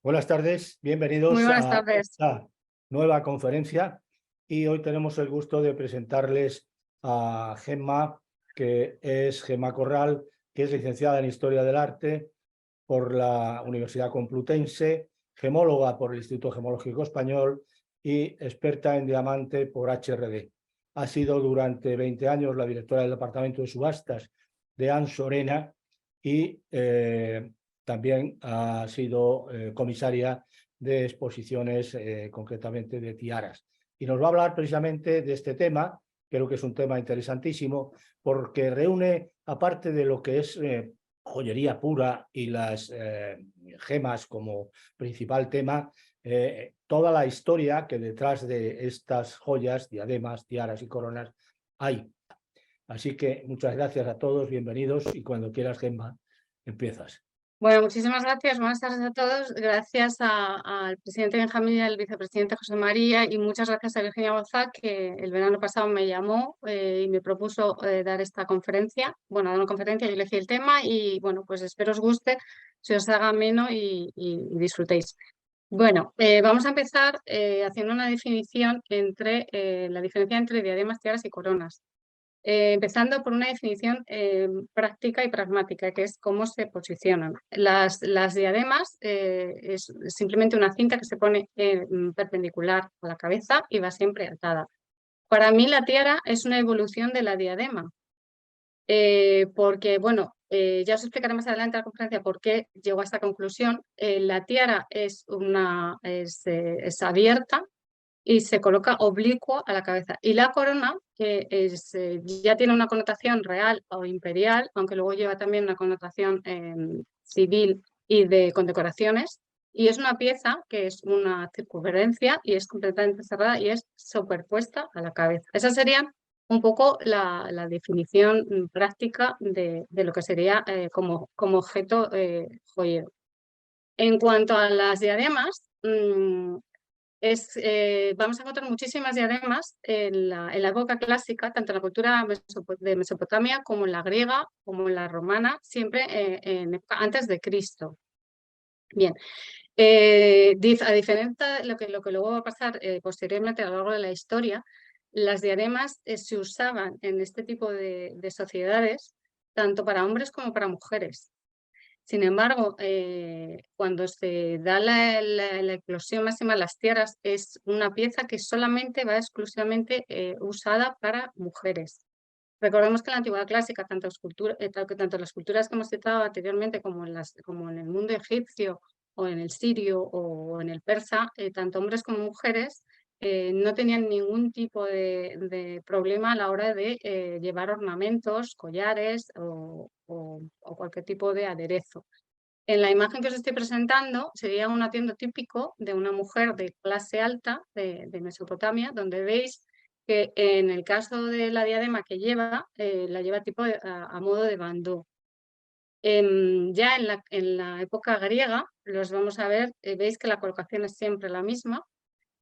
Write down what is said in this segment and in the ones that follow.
Buenas tardes, Muy bienvenidos buenas a tardes. esta nueva conferencia y hoy tenemos el gusto de presentarles a Gemma, que es Gemma Corral, que es licenciada en Historia del Arte por la Universidad Complutense, gemóloga por el Instituto Gemológico Español y experta en diamante por HRD. Ha sido durante 20 años la directora del Departamento de Subastas de Ansorena y también ha sido comisaria de exposiciones, concretamente de tiaras. Y nos va a hablar precisamente de este tema. Creo que es un tema interesantísimo porque reúne, aparte de lo que es joyería pura y las gemas como principal tema, toda la historia que detrás de estas joyas, diademas, tiaras y coronas hay. Así que muchas gracias a todos, bienvenidos y cuando quieras, Gemma, empiezas. Bueno, muchísimas gracias. Buenas tardes a todos. Gracias al presidente Benjamín y al vicepresidente José María, y muchas gracias a Virginia Boza, que el verano pasado me llamó y me propuso dar esta conferencia. Bueno, dar una conferencia, yo elegí el tema y bueno, pues espero os guste, se os haga ameno y disfrutéis. Bueno, vamos a empezar haciendo una definición entre la diferencia entre diademas, tiaras y coronas. Empezando por una definición práctica y pragmática, que es cómo se posicionan. Las diademas es simplemente una cinta que se pone perpendicular a la cabeza y va siempre atada. Para mí la tiara es una evolución de la diadema, porque, bueno, ya os explicaré más adelante en la conferencia por qué llego a esta conclusión. La tiara es abierta y se coloca oblicuo a la cabeza. Y la corona, que ya tiene una connotación real o imperial, aunque luego lleva también una connotación civil y de condecoraciones, y es una pieza que es una circunferencia y es completamente cerrada y es superpuesta a la cabeza. Esa sería un poco la definición práctica de lo que sería como objeto joyero. En cuanto a las diademas, vamos a encontrar muchísimas diademas en la época clásica, tanto en la cultura de Mesopotamia como en la griega, como en la romana, siempre en época antes de Cristo. Bien, a diferencia de lo que luego va a pasar posteriormente a lo largo de la historia, las diademas se usaban en este tipo de sociedades tanto para hombres como para mujeres. Sin embargo, cuando se da la eclosión máxima de las tiaras, es una pieza que solamente va exclusivamente usada para mujeres. Recordemos que en la antigüedad clásica, tanto las culturas que hemos citado anteriormente como en el mundo egipcio o en el sirio o en el persa, tanto hombres como mujeres no tenían ningún tipo de problema a la hora de llevar ornamentos, collares o cualquier tipo de aderezo. En la imagen que os estoy presentando sería un atuendo típico de una mujer de clase alta de Mesopotamia, donde veis que en el caso de la diadema que lleva, la lleva tipo a modo de bandó. Ya en la época griega, los vamos a ver, veis que la colocación es siempre la misma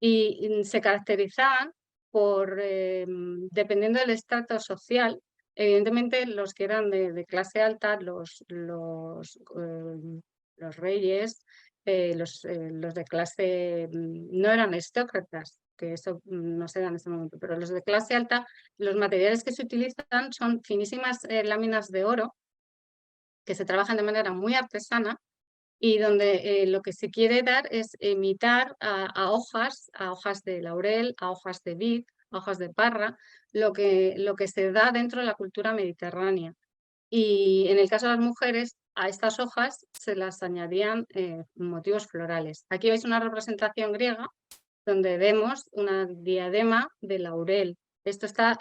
y se caracterizaban por, dependiendo del estrato social, evidentemente los que eran de clase alta, los reyes, los de clase, no eran aristócratas, que eso no se da en este momento, pero los de clase alta, los materiales que se utilizan son finísimas láminas de oro que se trabajan de manera muy artesana y donde lo que se quiere dar es imitar a hojas de laurel, a hojas de vid, a hojas de parra, lo que se da dentro de la cultura mediterránea. Y en el caso de las mujeres, a estas hojas se las añadían motivos florales. Aquí veis una representación griega donde vemos una diadema de laurel. Esto está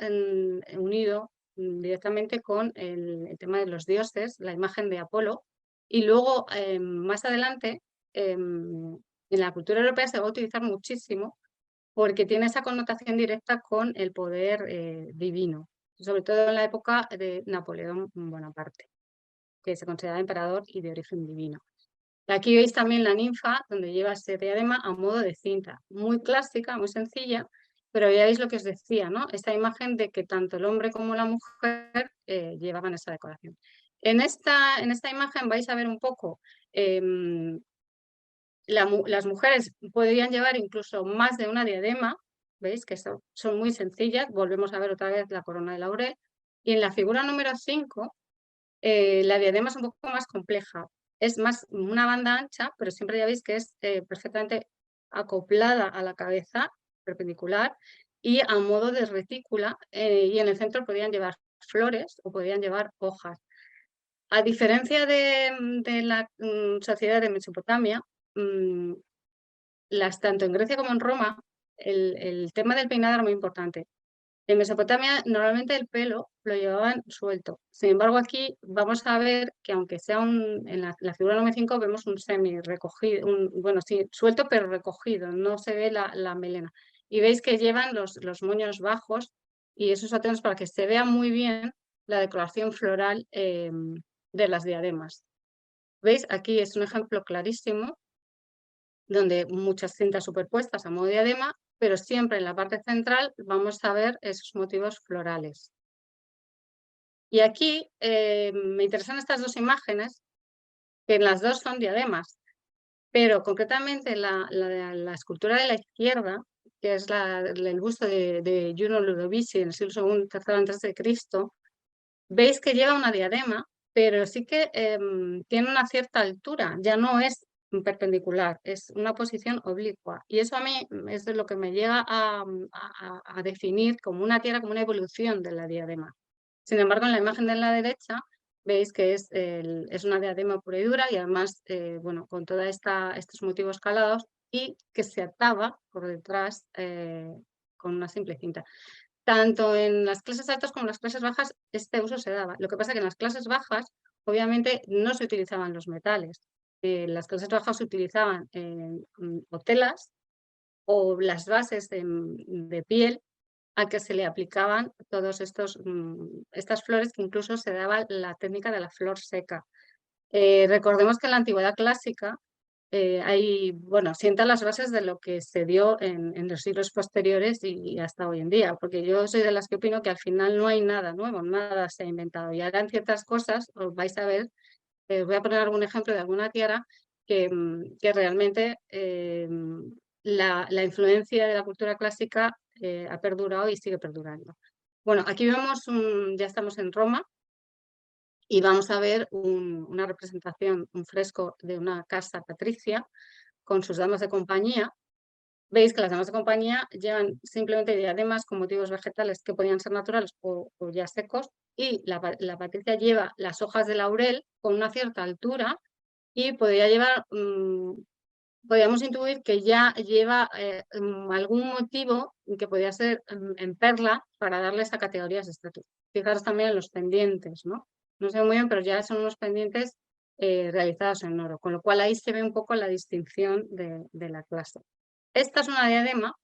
unido directamente con el tema de los dioses, la imagen de Apolo. Y luego, más adelante, en la cultura europea se va a utilizar muchísimo porque tiene esa connotación directa con el poder divino, sobre todo en la época de Napoleón Bonaparte, que se consideraba emperador y de origen divino. Aquí veis también la ninfa, donde lleva ese diadema a modo de cinta, muy clásica, muy sencilla, pero ya veis lo que os decía, ¿no? Esta imagen de que tanto el hombre como la mujer llevaban esa decoración. En esta imagen vais a ver un poco las mujeres podrían llevar incluso más de una diadema, ¿veis? Que son muy sencillas. Volvemos a ver otra vez la corona de laurel. Y en la figura número 5, la diadema es un poco más compleja. Es más una banda ancha, pero siempre ya veis que es perfectamente acoplada a la cabeza, perpendicular, y a modo de retícula, y en el centro podrían llevar flores o podrían llevar hojas. A diferencia de la sociedad de Mesopotamia, tanto en Grecia como en Roma, el tema del peinado era muy importante. En Mesopotamia normalmente el pelo lo llevaban suelto. Sin embargo, aquí vamos a ver que aunque sea en la figura número 5 vemos un semi recogido, bueno, sí, suelto pero recogido, no se ve la melena. Y veis que llevan los moños bajos y esos atuendos para que se vea muy bien la decoración floral de las diademas. ¿Veis? Aquí es un ejemplo clarísimo donde muchas cintas superpuestas a modo de diadema, pero siempre en la parte central vamos a ver esos motivos florales. Y aquí me interesan estas dos imágenes, que en las dos son diademas, pero concretamente la escultura de la izquierda, que es el busto de Juno Ludovisi en el siglo II, III antes de Cristo, veis que lleva una diadema, pero sí que tiene una cierta altura, ya no es perpendicular, es una posición oblicua. Y eso a mí es de lo que me llega a definir como una tiara, como una evolución de la diadema. Sin embargo, en la imagen de la derecha veis que es una diadema pura y dura y además bueno, con todos estos motivos calados y que se ataba por detrás con una simple cinta. Tanto en las clases altas como en las clases bajas este uso se daba. Lo que pasa es que en las clases bajas obviamente no se utilizaban los metales. En las clases bajas se utilizaban o telas o las bases de piel a que se le aplicaban todos estas flores, que incluso se daba la técnica de la flor seca. Recordemos que en la antigüedad clásica bueno, sientan las bases de lo que se dio en los siglos posteriores y hasta hoy en día, porque yo soy de las que opino que al final no hay nada nuevo, nada se ha inventado. Y ahora en ciertas cosas os vais a ver, os voy a poner algún ejemplo de alguna tiara que realmente la influencia de la cultura clásica ha perdurado y sigue perdurando. Bueno, aquí vemos, ya estamos en Roma, y vamos a ver una representación, un fresco de una casa patricia con sus damas de compañía. Veis que las damas de compañía llevan simplemente diademas con motivos vegetales que podían ser naturales o ya secos, y la patricia lleva las hojas de laurel con una cierta altura y podría llevar, podríamos intuir que ya lleva algún motivo que podría ser en perla para darle esa categoría de estatus. Fijaros también en los pendientes, ¿no? No sé muy bien, pero ya son unos pendientes realizados en oro, con lo cual ahí se ve un poco la distinción de la clase. Esta es una diadema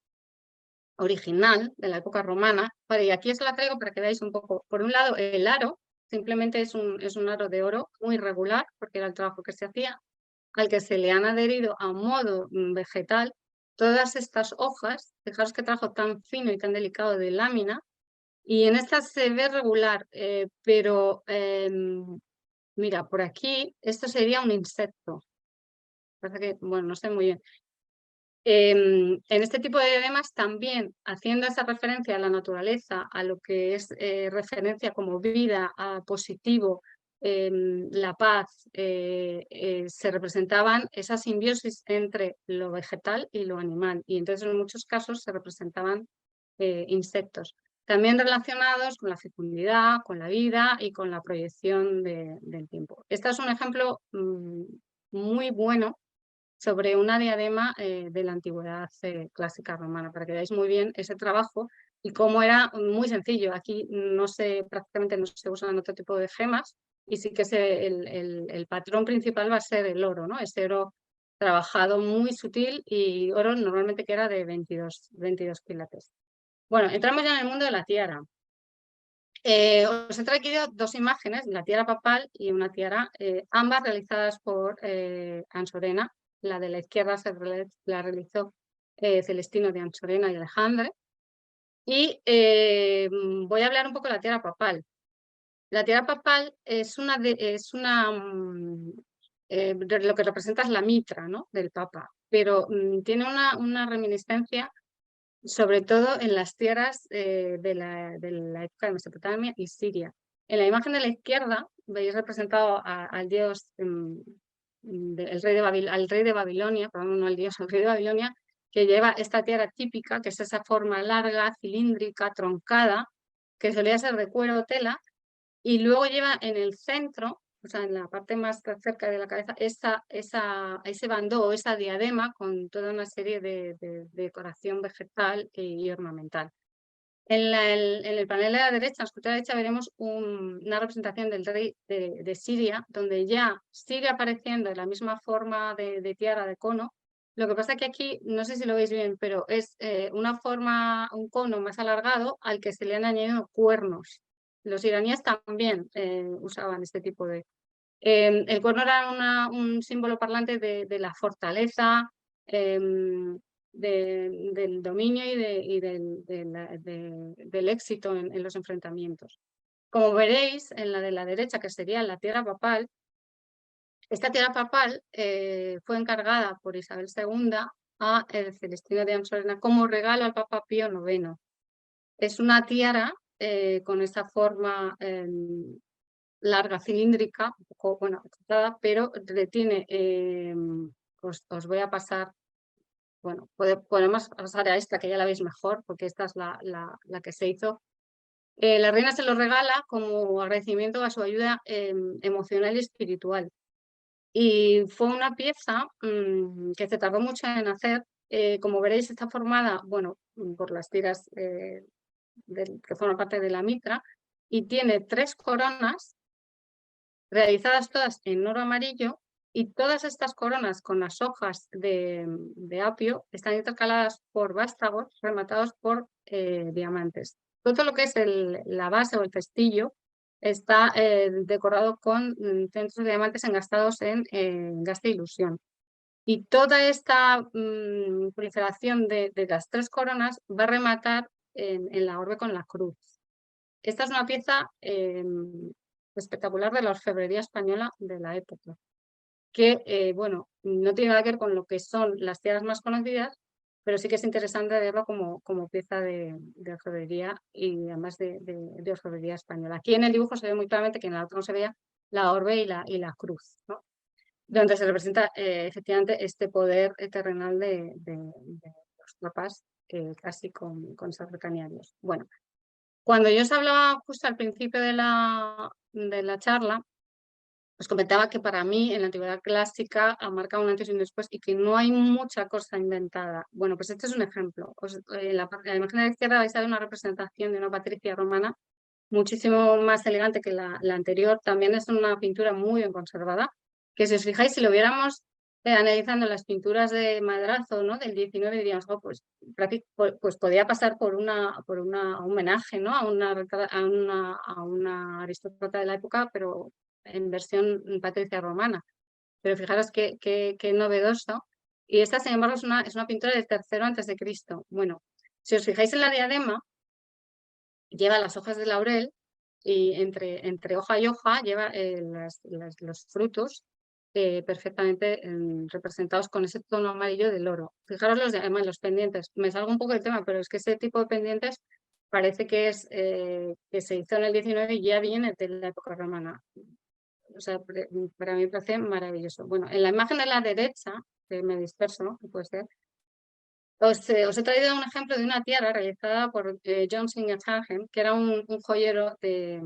original de la época romana, y aquí os la traigo para que veáis un poco. Por un lado, el aro, simplemente es un aro de oro muy regular, porque era el trabajo que se hacía, al que se le han adherido a modo vegetal todas estas hojas. Fijaros qué trabajo tan fino y tan delicado de lámina, y en esta se ve regular, pero mira, por aquí esto sería un insecto. Parece que, bueno, no sé muy bien. En este tipo de diademas también, haciendo esa referencia a la naturaleza, a lo que es referencia como vida, a positivo, la paz, se representaban esa simbiosis entre lo vegetal y lo animal, y entonces en muchos casos se representaban insectos, también relacionados con la fecundidad, con la vida y con la proyección del tiempo. Este es un ejemplo muy bueno sobre una diadema de la antigüedad clásica romana, para que veáis muy bien ese trabajo y cómo era muy sencillo. Aquí prácticamente no se usan otro tipo de gemas, y sí que el patrón principal va a ser el oro, ¿no? Ese oro trabajado muy sutil, y oro normalmente que era de 22 quilates. Bueno, entramos ya en el mundo de la tiara. Os he traído dos imágenes, la tiara papal y una tiara, ambas realizadas por Ansorena. La de la izquierda la realizó Celestino de Ansorena y Alejandre. Y voy a hablar un poco de la tiara papal. La tiara papal es una lo que representa es la mitra, ¿no?, del Papa, pero tiene una reminiscencia sobre todo en las tierras de la época de Mesopotamia y Siria. En la imagen de la izquierda veis representado al dios, al rey de Babilonia, perdón, no al dios, al rey de Babilonia, que lleva esta tiara típica, que es esa forma larga, cilíndrica, troncada, que solía ser de cuero o tela, y luego lleva en el centro, o sea, en la parte más cerca de la cabeza, ese bandó o esa diadema con toda una serie de decoración vegetal y ornamental. En el panel de la derecha, en la escultura derecha, veremos una representación del rey de Siria, donde ya sigue apareciendo en la misma forma de tiara, de cono. Lo que pasa es que aquí, no sé si lo veis bien, pero es una forma, un cono más alargado al que se le han añadido cuernos. Los iraníes también usaban este tipo de... el cuerno era un símbolo parlante de la fortaleza, del dominio y del éxito en los enfrentamientos. Como veréis, en la de la derecha, que sería la tierra papal, esta tierra papal fue encargada por Isabel II a Celestino de Ansorena como regalo al Papa Pío IX. Es una tiara con esta forma larga, cilíndrica, un poco, bueno, achatada, pero tiene, os voy a pasar, bueno, podemos pasar a esta, que ya la veis mejor, porque esta es la que se hizo. La reina se lo regala como agradecimiento a su ayuda emocional y espiritual. Y fue una pieza que se tardó mucho en hacer. Como veréis, está formada, bueno, por las tiras que forman parte de la mitra, y tiene 3 coronas realizadas todas en oro amarillo, y todas estas coronas con las hojas de apio están intercaladas por vástagos rematados por diamantes. Todo lo que es la base o el festillo está decorado con centros de diamantes engastados en engaste e ilusión. Y toda esta proliferación de las 3 coronas va a rematar en la orbe con la cruz. Esta es una pieza espectacular de la orfebrería española de la época, que, bueno, no tiene nada que ver con lo que son las tiaras más conocidas, pero sí que es interesante verlo como pieza de orfebrería, y además de orfebrería española. Aquí en el dibujo se ve muy claramente que en la otra no se veía la orbe y la cruz, ¿no?, donde se representa efectivamente este poder terrenal de los papas, casi con esa cercanía a Dios. Bueno, cuando yo os hablaba justo al principio de la charla, os comentaba que para mí en la antigüedad clásica ha marcado un antes y un después, y que no hay mucha cosa inventada. Bueno, pues este es un ejemplo. En la imagen de la izquierda vais a ver una representación de una patricia romana muchísimo más elegante que la anterior. También es una pintura muy bien conservada, que si os fijáis, si lo viéramos analizando las pinturas de Madrazo, ¿no?, del 19, diríamos, oh, pues podía pasar por un homenaje, ¿no?, a una aristócrata de la época, pero en versión patricia romana. Pero fijaros qué novedoso. Y esta, sin embargo, es una pintura del III a.C. Bueno, si os fijáis en la diadema, lleva las hojas de laurel, y entre hoja y hoja lleva los frutos perfectamente representados con ese tono amarillo del oro. Fijaros además los pendientes. Me salgo un poco del tema, pero es que ese tipo de pendientes parece que se hizo en el 19 y ya viene de la época romana. O sea, para mí me parece maravilloso. Bueno, en la imagen de la derecha, que me disperso, ¿no?, que puede ser, os he traído un ejemplo de una tiara realizada por John Singer Sargent, que era un joyero de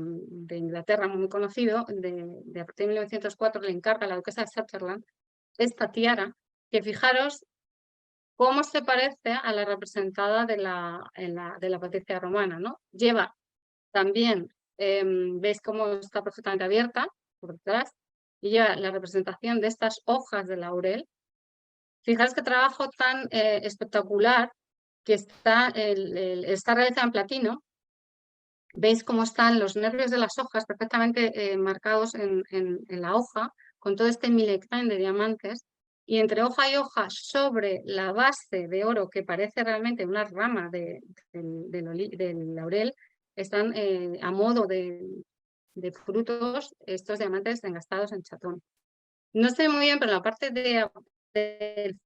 Inglaterra muy conocido. A partir de 1904 le encarga a la duquesa de Sutherland esta tiara, que fijaros cómo se parece a la representada de la patricia romana, ¿no? Lleva también, veis cómo está perfectamente abierta por detrás, y lleva la representación de estas hojas de laurel. Fijaros qué trabajo tan espectacular, que está realizado en platino. Veis cómo están los nervios de las hojas perfectamente marcados en la hoja, con todo este milectán de diamantes, y entre hoja y hoja, sobre la base de oro, que parece realmente una rama del laurel, están a modo de frutos estos diamantes engastados en chatón. No sé muy bien, pero en la parte del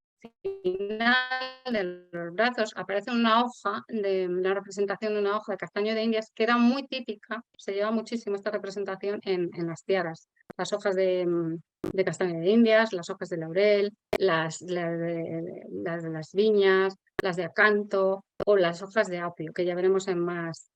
final de los brazos aparece una hoja, de la representación de una hoja de castaño de Indias, que era muy típica, se lleva muchísimo esta representación en las tiaras. Las hojas de castaño de Indias, las hojas de laurel, las de las viñas, las de acanto o las hojas de apio, que ya veremos en más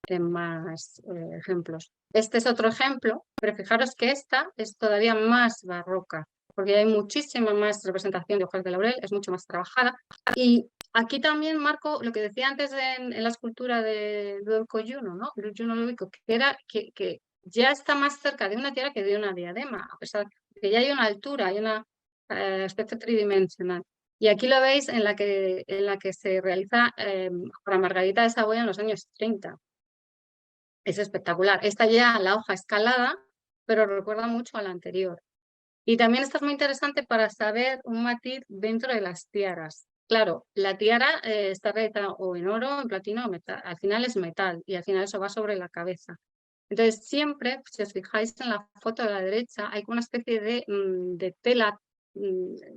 ejemplos. Este es otro ejemplo, pero fijaros que esta es todavía más barroca, porque hay muchísima más representación de hojas de laurel, es mucho más trabajada. Y aquí también marco lo que decía antes en la escultura de Ludovico Juno, ¿no? Juno Ludovico, que era que ya está más cerca de una tiara que de una diadema, a pesar de que ya hay una altura, hay un aspecto tridimensional. Y aquí lo veis en la que se realiza para Margarita de Saboya en los años 30. Es espectacular. Esta ya la hoja escalada, pero recuerda mucho a la anterior. Y también esto es muy interesante para saber un matiz dentro de las tiaras. Claro, la tiara está realizada o en oro, en platino o metal. Al final es metal y al final eso va sobre la cabeza. Entonces siempre, si os fijáis en la foto de la derecha, hay una especie de tela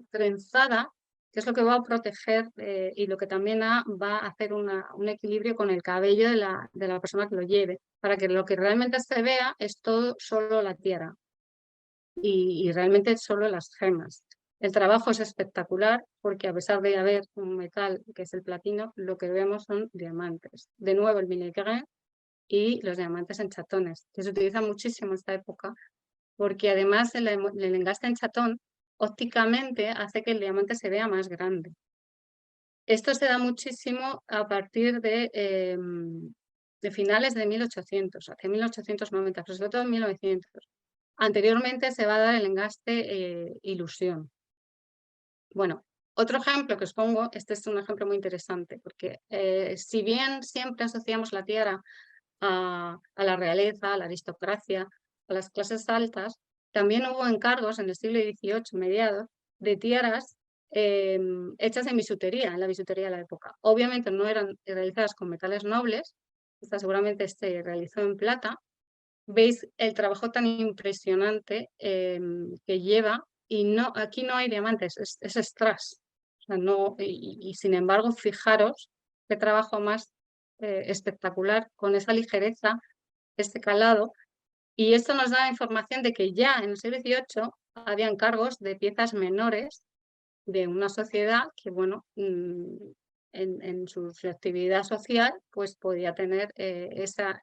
trenzada, que es lo que va a proteger y lo que también va a hacer un equilibrio con el cabello de la persona que lo lleve, para que lo que realmente se vea es todo solo la tiara y realmente solo las gemas. El trabajo es espectacular porque a pesar de haber un metal que es el platino, lo que vemos son diamantes. De nuevo el minigré y los diamantes en chatones, que se utiliza muchísimo en esta época porque además el engaste en chatón ópticamente hace que el diamante se vea más grande. Esto se da muchísimo a partir de finales de 1800, hacia 1890, pero sobre todo en 1900. Anteriormente se va a dar el engaste ilusión. Bueno, otro ejemplo que os pongo, este es un ejemplo muy interesante, porque si bien siempre asociamos la tiara a la realeza, a la aristocracia, a las clases altas, también hubo encargos en el siglo XVIII, mediados, de tiaras hechas en la bisutería de la época. Obviamente no eran realizadas con metales nobles, esta seguramente se realizó en plata. Veis el trabajo tan impresionante que lleva y aquí no hay diamantes, es strass. O sea, y sin embargo, fijaros qué trabajo más espectacular con esa ligereza, este calado. Y esto nos da información de que ya en el siglo XVIII había encargos de piezas menores de una sociedad que, bueno, en su actividad social, pues podía tener esa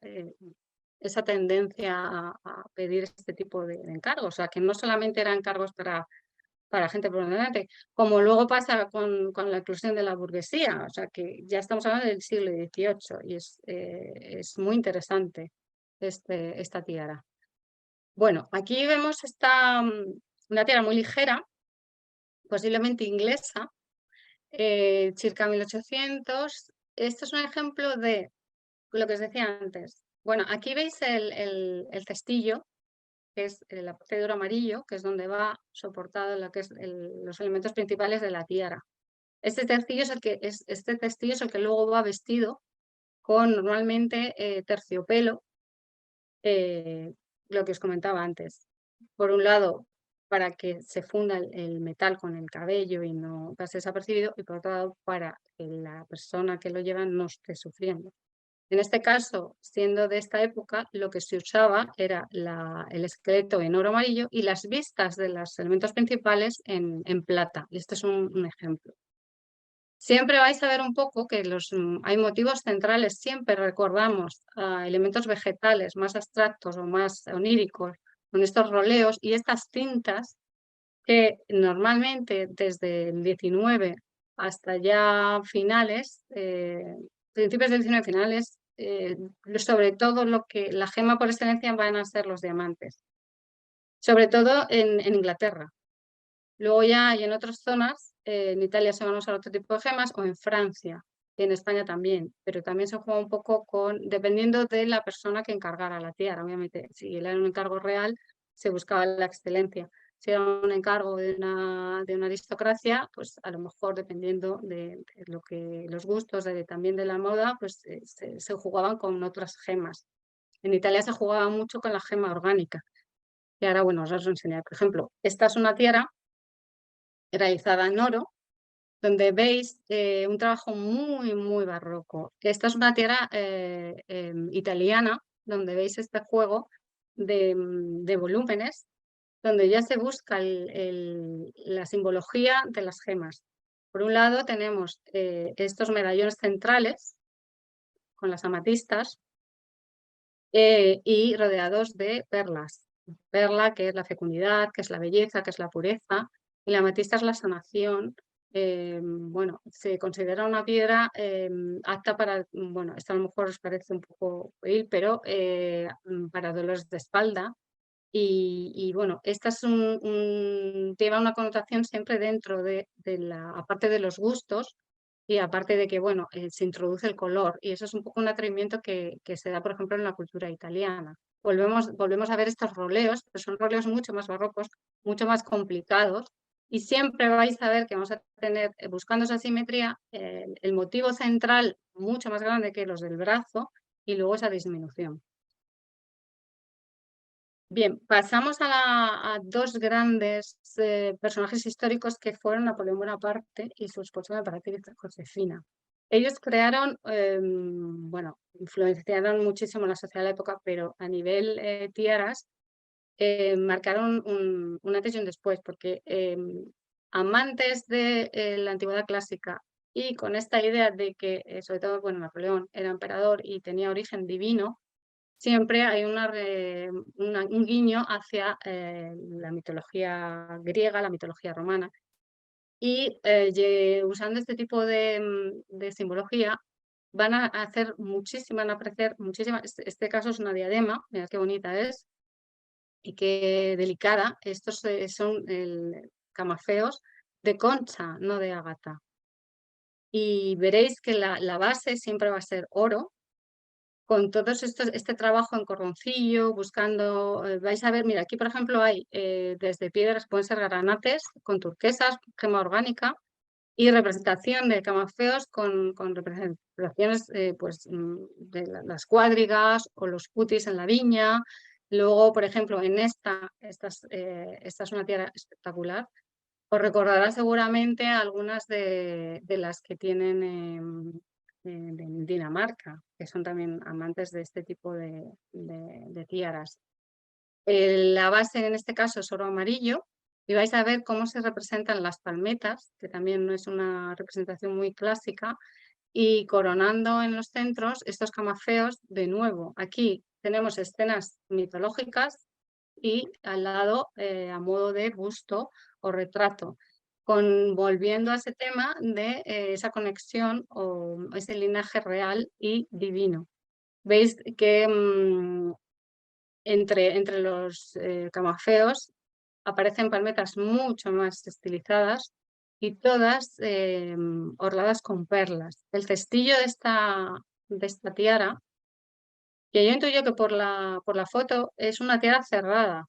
tendencia a pedir este tipo de encargos. O sea, que no solamente eran encargos para gente prominente, como luego pasa con la inclusión de la burguesía. O sea, que ya estamos hablando del siglo XVIII y es muy interesante esta tiara. Bueno, aquí vemos una tiara muy ligera, posiblemente inglesa, circa 1800. Esto es un ejemplo de lo que os decía antes. Bueno, aquí veis el cestillo, que es la parte de oro amarillo, que es donde va soportado los elementos principales de la tiara. Este cestillo es el que luego va vestido con normalmente terciopelo, lo que os comentaba antes. Por un lado, para que se funda el metal con el cabello y no pase desapercibido, y por otro lado, para que la persona que lo lleva no esté sufriendo. En este caso, siendo de esta época, lo que se usaba era el esqueleto en oro amarillo y las vistas de los elementos principales en plata. Y este es un ejemplo. Siempre vais a ver un poco que hay motivos centrales, siempre recordamos elementos vegetales más abstractos o más oníricos, con estos roleos y estas tintas que normalmente desde el 19 hasta ya finales, principios del 19 finales, sobre todo la gema por excelencia van a ser los diamantes, sobre todo en Inglaterra. Luego ya hay en otras zonas, en Italia se van a usar otro tipo de gemas o en Francia y en España también, pero también se juega un poco dependiendo de la persona que encargara la tiara. Obviamente, si era un encargo real, se buscaba la excelencia. Si era un encargo de una aristocracia, pues a lo mejor dependiendo de los gustos también de la moda, pues se jugaban con otras gemas. En Italia se jugaba mucho con la gema orgánica. Y ahora, bueno, os voy a enseñar. Por ejemplo, esta es una tiara realizada en oro, donde veis un trabajo muy, muy barroco. Esta es una tiara italiana, donde veis este juego de volúmenes, donde ya se busca la simbología de las gemas. Por un lado tenemos estos medallones centrales con las amatistas y rodeados de perlas. Perla, que es la fecundidad, que es la belleza, que es la pureza, y la amatista es la sanación. Bueno, se considera una piedra apta para, bueno, esto a lo mejor os parece un poco pueril, pero para dolores de espalda. Y bueno, esta es lleva una connotación siempre dentro de la, aparte de los gustos y aparte de que, bueno, se introduce el color, y eso es un poco un atrevimiento que se da, por ejemplo, en la cultura italiana. Volvemos a ver estos roleos, pero son roleos mucho más barrocos, mucho más complicados, y siempre vais a ver que vamos a tener, buscando esa simetría, el motivo central mucho más grande que los del brazo, y luego esa disminución. Bien, pasamos a dos grandes personajes históricos que fueron Napoleón Bonaparte y su esposa, la emperatriz Josefina. Ellos crearon, bueno, influenciaron muchísimo la sociedad de la época, pero a nivel tiaras marcaron un antes y un después, porque amantes de la antigüedad clásica y con esta idea de que, sobre todo, bueno, Napoleón era emperador y tenía origen divino, siempre hay un guiño hacia la mitología griega, la mitología romana. Y usando este tipo de simbología, van a hacer muchísimo, van a apreciar muchísima. Este caso es una diadema, mirad qué bonita es y qué delicada. Estos son camafeos de concha, no de ágata. Y veréis que la base siempre va a ser oro, con todo este trabajo en cordoncillo, buscando, vais a ver, mira, aquí por ejemplo hay desde piedras, pueden ser granates, con turquesas, gema orgánica, y representación de camafeos con representaciones pues, de las cuadrigas o los cutis en la viña. Luego, por ejemplo, en esta es una tiara espectacular. Os recordará seguramente algunas de las que tienen en Dinamarca, que son también amantes de este tipo de tiaras. La base en este caso es oro amarillo y vais a ver cómo se representan las palmetas, que también no es una representación muy clásica, y coronando en los centros estos camafeos de nuevo. Aquí tenemos escenas mitológicas y al lado a modo de busto o retrato, volviendo a ese tema de esa conexión o ese linaje real y divino. Veis que entre los camafeos aparecen palmetas mucho más estilizadas y todas orladas con perlas. El cestillo de esta tiara, que yo intuyo que por la foto es una tiara cerrada,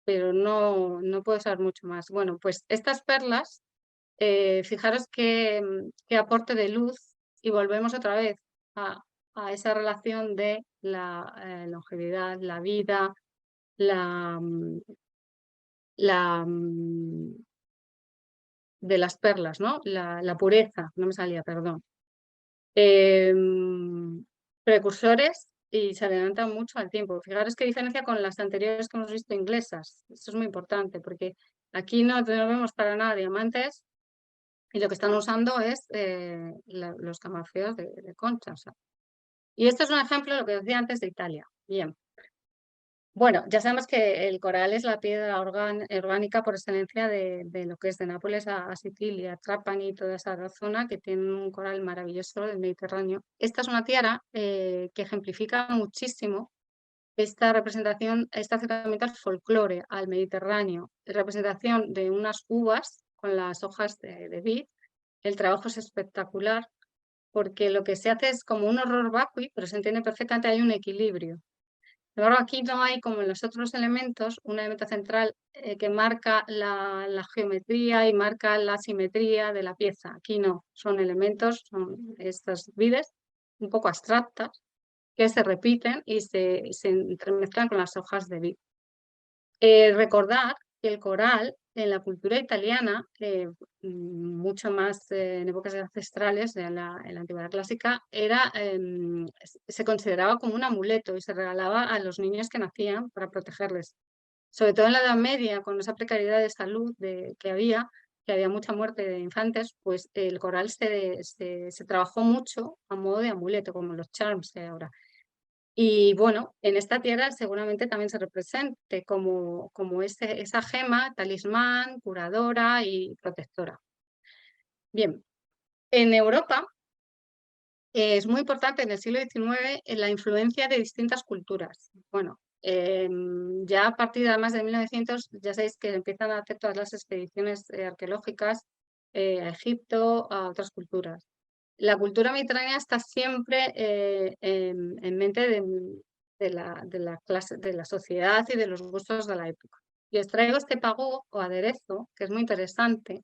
pero no puedo saber mucho más. Bueno, pues estas perlas, fijaros qué aporte de luz, y volvemos otra vez a esa relación de la longevidad, la vida, la de las perlas, ¿no? La pureza, no me salía, perdón. Precursores y se adelantan mucho al tiempo. Fijaros qué diferencia con las anteriores que hemos visto inglesas. Esto es muy importante porque aquí no vemos para nada diamantes y lo que están usando es los camafeos de concha. O sea. Y esto es un ejemplo de lo que decía antes de Italia. Bien. Bueno, ya sabemos que el coral es la piedra orgánica por excelencia de lo que es de Nápoles a Sicilia, Trapani y toda esa zona que tiene un coral maravilloso del Mediterráneo. Esta es una tiara que ejemplifica muchísimo esta representación, este acercamiento al folclore, al Mediterráneo, representación de unas uvas con las hojas de vid. El trabajo es espectacular porque lo que se hace es como un horror vacui, pero se entiende perfectamente, hay un equilibrio. Luego aquí no hay, como en los otros elementos, un elemento central que marca la geometría y marca la simetría de la pieza. Aquí no, son elementos, son estas vides un poco abstractas que se repiten y se entremezclan con las hojas de vid. Recordar que el coral en la cultura italiana, mucho más en épocas ancestrales, en la antigüedad clásica, se consideraba como un amuleto y se regalaba a los niños que nacían para protegerles. Sobre todo en la Edad Media, con esa precariedad de salud que había mucha muerte de infantes, pues el coral se trabajó mucho a modo de amuleto, como los charms de ahora. Y bueno, en esta tierra seguramente también se represente como esa gema, talismán, curadora y protectora. Bien, en Europa es muy importante en el siglo XIX la influencia de distintas culturas. Bueno, ya a partir de más de 1900 ya sabéis que empiezan a hacer todas las expediciones arqueológicas a Egipto, a otras culturas. La cultura mediterránea está siempre en mente de la sociedad y de los gustos de la época. Y os traigo este pagó o aderezo, que es muy interesante.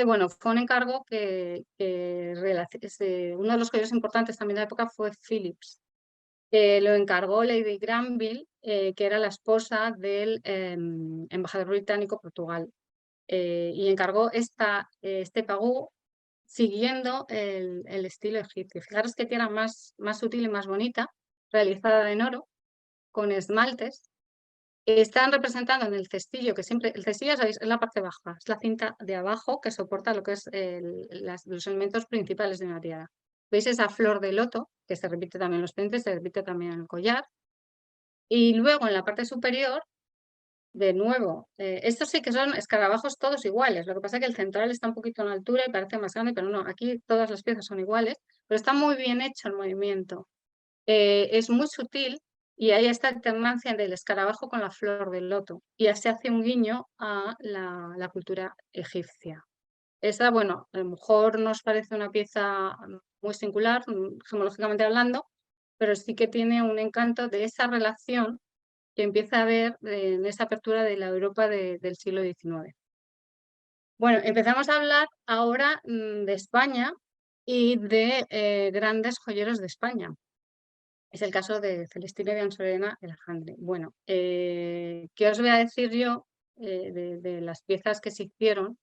Bueno, fue un encargo uno de los joyeros importantes también de la época fue Philips. Lo encargó Lady Granville, que era la esposa del embajador británico en Portugal. Y encargó este pagó siguiendo el estilo egipcio. Fijaros qué tierra más sutil y más bonita, realizada en oro, con esmaltes. Están representando en el cestillo, que siempre, el cestillo sabéis, es la parte baja, es la cinta de abajo que soporta lo que es los elementos principales de una tiara. ¿Veis esa flor de loto, que se repite también en los pendientes, se repite también en el collar? Y luego en la parte superior, de nuevo, estos sí que son escarabajos todos iguales, lo que pasa es que el central está un poquito en altura y parece más grande, pero no, aquí todas las piezas son iguales, pero está muy bien hecho el movimiento. Es muy sutil y hay esta alternancia del escarabajo con la flor del loto y así hace un guiño a la cultura egipcia. Esa, bueno, a lo mejor nos parece una pieza muy singular, gemológicamente hablando, pero sí que tiene un encanto de esa relación que empieza a haber en esa apertura de la Europa del siglo XIX. Bueno, empezamos a hablar ahora de España y de grandes joyeros de España. Es el caso de Celestino de Ansorena y Alejandre. Bueno, ¿qué os voy a decir yo de las piezas que se hicieron?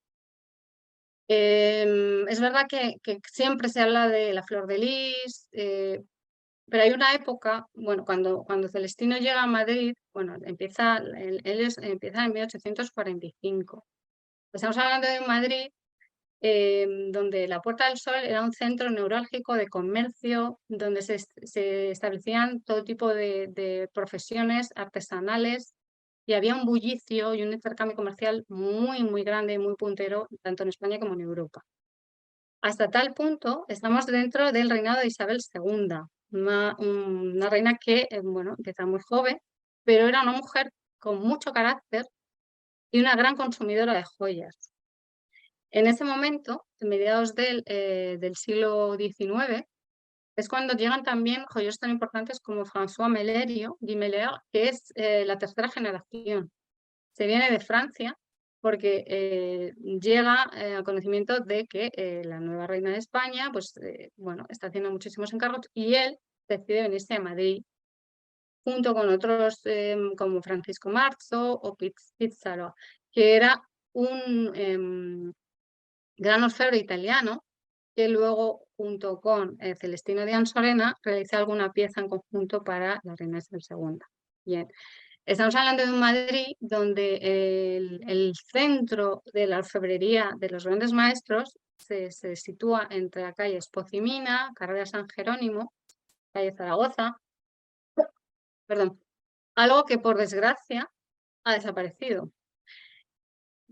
Es verdad que siempre se habla de la flor de lis, pero hay una época, bueno, cuando Celestino llega a Madrid, bueno, empieza en 1845. Estamos hablando de Madrid, donde la Puerta del Sol era un centro neurálgico de comercio, donde se establecían todo tipo de profesiones artesanales y había un bullicio y un intercambio comercial muy, muy grande y muy puntero, tanto en España como en Europa. Hasta tal punto estamos dentro del reinado de Isabel II, una reina que, bueno, empieza muy joven, pero era una mujer con mucho carácter y una gran consumidora de joyas. En ese momento, en mediados del siglo XIX, es cuando llegan también joyeros tan importantes como François Guy Melier, que es la tercera generación. Se viene de Francia porque llega al conocimiento de que la nueva reina de España, pues bueno, está haciendo muchísimos encargos y él decide venirse a Madrid junto con otros como Francisco Marzo o Pizarro, que era un gran orfebre italiano que luego, junto con Celestino de Ansorena, realiza alguna pieza en conjunto para la reina Isabel II. Bien. Estamos hablando de un Madrid donde el centro de la orfebrería de los grandes maestros se sitúa entre la calle Espocimina, carrera San Jerónimo, calle Zaragoza, perdón, algo que por desgracia ha desaparecido.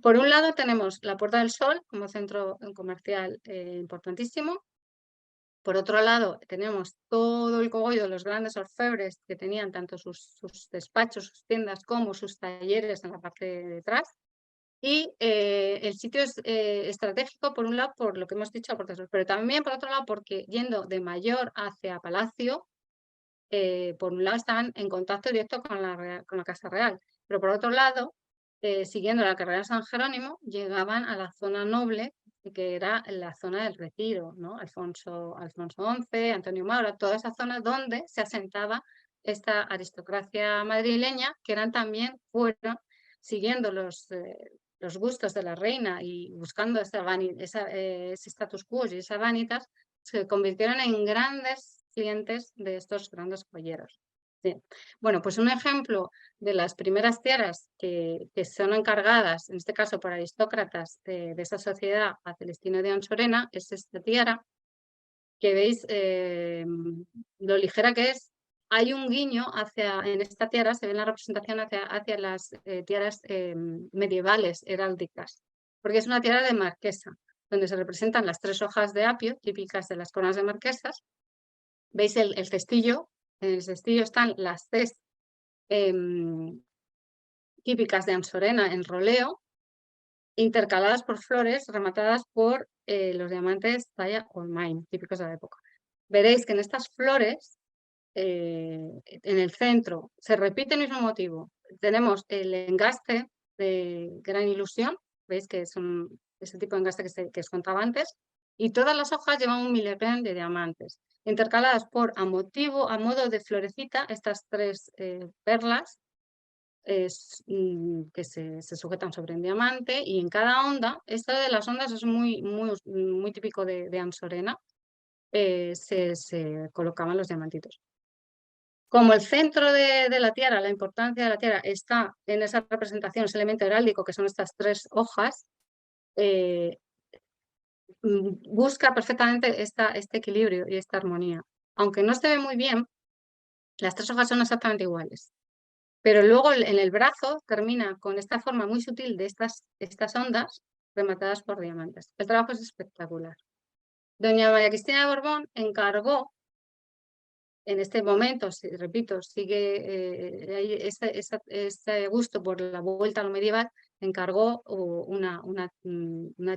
Por un lado tenemos la Puerta del Sol como centro comercial importantísimo. Por otro lado tenemos todo el cogollo de los grandes orfebres que tenían tanto sus despachos, sus tiendas como sus talleres en la parte de detrás. Y el sitio es estratégico por un lado por lo que hemos dicho, pero también por otro lado porque yendo de Mayor hacia Palacio, por un lado estaban en contacto directo con la Casa Real, pero por otro lado, siguiendo la carrera de San Jerónimo, llegaban a la zona noble, que era la zona del Retiro, ¿no? Alfonso XI, Antonio Maura, toda esa zona donde se asentaba esta aristocracia madrileña, que eran también, fueron, siguiendo los gustos de la reina y buscando ese status quo y esa vanitas, se convirtieron en grandes clientes de estos grandes joyeros. Bien. Bueno, pues un ejemplo de las primeras tiaras que son encargadas, en este caso por aristócratas de esa sociedad a Celestino de Anchorena, es esta tiara, que veis lo ligera que es. Hay un guiño en esta tiara, se ve en la representación hacia las tiaras medievales, heráldicas, porque es una tiara de marquesa, donde se representan las 3 hojas de apio, típicas de las coronas de marquesas. Veis el cestillo, en el cestillo están las 3 típicas de Anchorena en roleo, intercaladas por flores, rematadas por los diamantes talla Olmain, típicos de la época. Veréis que en estas flores, en el centro, se repite el mismo motivo. Tenemos el engaste de Gran Ilusión, veis que son ese tipo de engaste que os contaba antes, y todas las hojas llevan un milepen de diamantes, intercaladas a modo de florecita, estas 3 perlas que se sujetan sobre un diamante, y en cada onda, esta de las ondas es muy típico de Anchorena, se colocaban los diamantitos. Como el centro de la tiara, la importancia de la tiara está en esa representación, ese elemento heráldico que son estas 3 hojas, busca perfectamente este equilibrio y esta armonía. Aunque no se ve muy bien, las 3 hojas son exactamente iguales. Pero luego en el brazo termina con esta forma muy sutil de estas ondas rematadas por diamantes. El trabajo es espectacular. Doña María Cristina de Borbón encargó, en este momento, repito, sigue este gusto por la vuelta a lo medieval, encargó una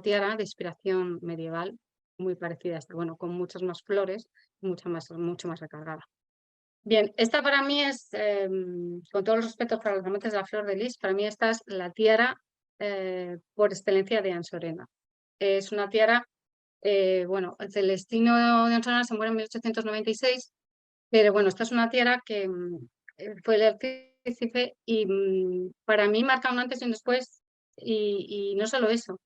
tiara de inspiración medieval muy parecida a esta, bueno, con muchas más flores, mucho más recargada. Bien, esta para mí es, con todos los respetos para los amantes de la flor de lis, para mí esta es la tiara por excelencia de Anchorena. Es una tiara, bueno, Celestino de Anchorena se muere en 1896, pero bueno, esta es una tiara que fue el artífice y para mí marca un antes y un después, y no solo eso,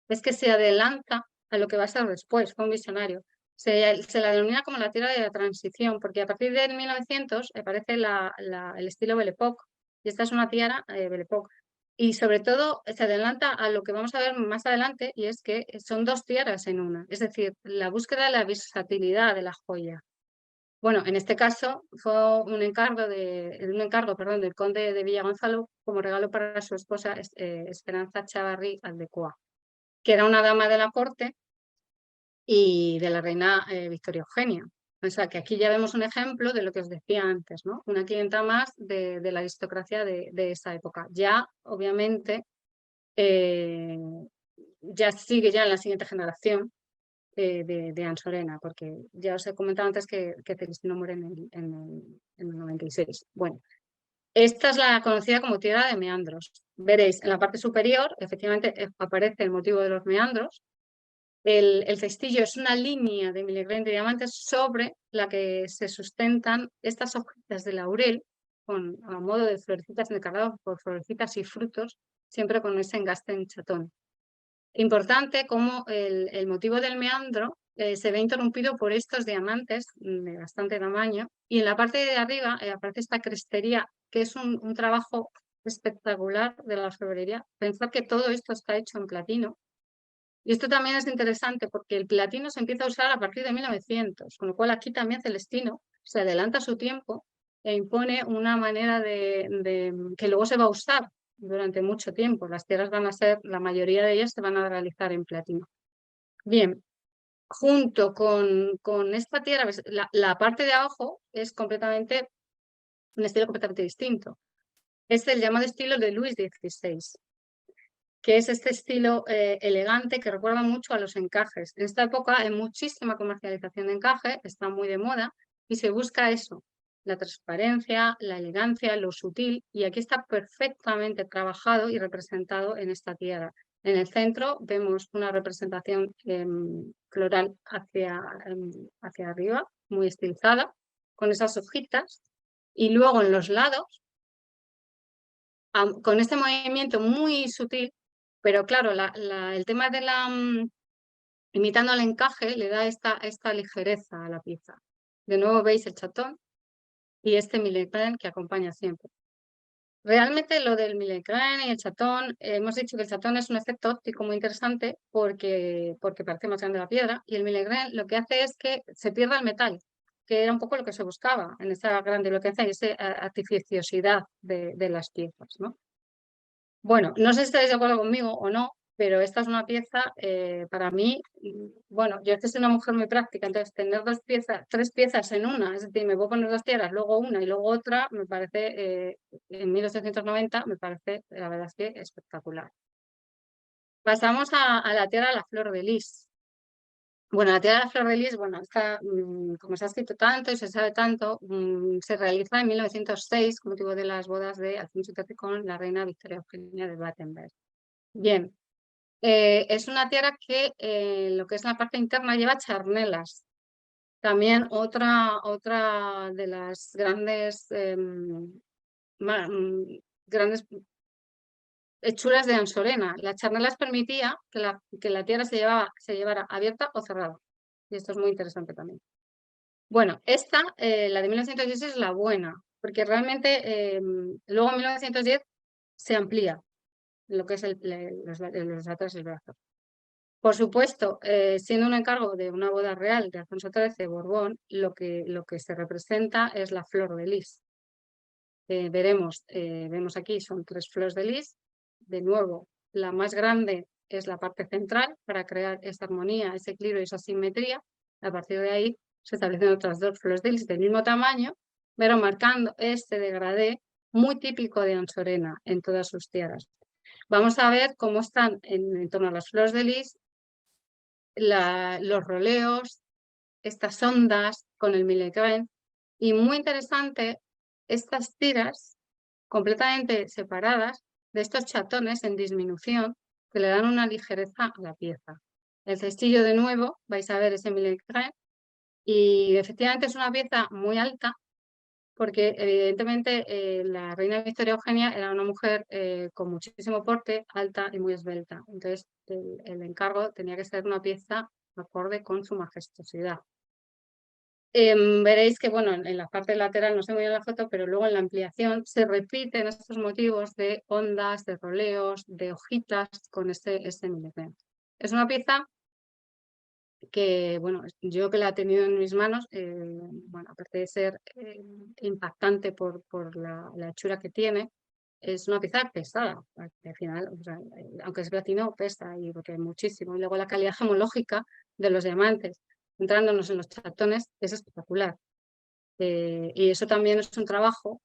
es que se adelanta a lo que va a ser después, fue un visionario. Se la denomina como la tiara de la transición, porque a partir de 1900 aparece el estilo Belle Époque, y esta es una tiara Belle Époque. Y sobre todo se adelanta a lo que vamos a ver más adelante, y es que son 2 tiaras en una, es decir, la búsqueda de la versatilidad de la joya. Bueno, en este caso fue un encargo, del conde de Villagonzalo como regalo para su esposa Esperanza Chavarri Aldecoa, que era una dama de la corte y de la reina Victoria Eugenia. O sea, que aquí ya vemos un ejemplo de lo que os decía antes, ¿no? Una clienta más de la aristocracia de esa época. Ya, obviamente, ya sigue ya en la siguiente generación de Anchorena, porque ya os he comentado antes que Celestino muere en el 96. Bueno, esta es la conocida como tiara de meandros. Veréis, en la parte superior, efectivamente, aparece el motivo de los meandros. El cestillo es una línea de milegrén de diamantes sobre la que se sustentan estas hojitas de laurel a modo de florecitas encargadas por florecitas y frutos, siempre con ese engaste en chatón. Importante como el motivo del meandro se ve interrumpido por estos diamantes de bastante tamaño, y en la parte de arriba aparece esta crestería, que es un trabajo espectacular de la orfebrería. Pensad que todo esto está hecho en platino. Y esto también es interesante porque el platino se empieza a usar a partir de 1900, con lo cual aquí también Celestino se adelanta a su tiempo e impone una manera que luego se va a usar durante mucho tiempo. Las tierras van a ser, la mayoría de ellas se van a realizar en platino. Bien, junto con esta tierra, la parte de abajo es completamente un estilo completamente distinto. Es el llamado estilo de Luis XVI, que es este estilo elegante que recuerda mucho a los encajes. En esta época hay muchísima comercialización de encaje, está muy de moda y se busca eso, la transparencia, la elegancia, lo sutil, y aquí está perfectamente trabajado y representado en esta tiara. En el centro vemos una representación floral hacia arriba, muy estilizada, con esas hojitas, y luego en los lados, con este movimiento muy sutil, Pero claro, el tema de imitando el encaje le da esta ligereza a la pieza. De nuevo veis el chatón y este Millecran que acompaña siempre. Realmente lo del Millecran y el chatón, hemos dicho que el chatón es un efecto óptico muy interesante porque parece más grande la piedra, y el Millecran lo que hace es que se pierda el metal, que era un poco lo que se buscaba en esa grandilocuencia y esa artificiosidad de las piezas, ¿no? Bueno, no sé si estáis de acuerdo conmigo o no, pero esta es una pieza para mí, bueno, yo es que soy una mujer muy práctica, entonces tener tres piezas en una, es decir, me puedo poner dos tiaras, luego una y luego otra, me parece, en 1890, me parece, la verdad es que espectacular. Pasamos a la tiara La Flor de Lis. Bueno, la tiara de la Flor de Lis, bueno, como se ha escrito tanto y se sabe tanto, se realiza en 1906 con motivo de las bodas de Alfonso XIII con la reina Victoria Eugenia de Battenberg. Bien, es una tiara que lo que es la parte interna lleva charnelas. También otra de las grandes, grandes hechuras de Ansorena. Las charnelas permitía que la tiara se llevara abierta o cerrada. Y esto es muy interesante también. Bueno, esta, la de 1916, es la buena, porque realmente luego en 1910 se amplía lo que es los atrás del brazo. Por supuesto, siendo un encargo de una boda real de Alfonso XIII de Borbón, lo que se representa es la flor de lis. Vemos aquí, son 3 flores de lis. De nuevo, la más grande es la parte central para crear esa armonía, ese equilibrio y esa simetría. A partir de ahí se establecen otras 2 flores de lis del mismo tamaño, pero marcando este degradé muy típico de Ansorena en todas sus tiaras. Vamos a ver cómo están en torno a las flores de lis los roleos, estas ondas con el Millecran, y muy interesante estas tiras completamente separadas de estos chatones en disminución que le dan una ligereza a la pieza. El cestillo, de nuevo, vais a ver ese Millecran, y efectivamente es una pieza muy alta porque evidentemente la reina Victoria Eugenia era una mujer con muchísimo porte, alta y muy esbelta. Entonces el encargo tenía que ser una pieza acorde con su majestuosidad. Veréis que, bueno, en la parte lateral no se ve en la foto, pero luego en la ampliación se repiten estos motivos de ondas, de roleos, de hojitas con este Millecran. Es una pieza que, bueno, yo que la he tenido en mis manos, bueno, aparte de ser impactante por la hechura que tiene, es una pieza pesada, al final, o sea, aunque es platino, pesa, y porque muchísimo. Y luego la calidad gemológica de los diamantes, entrándonos en los chatones, es espectacular. Y eso también es un trabajo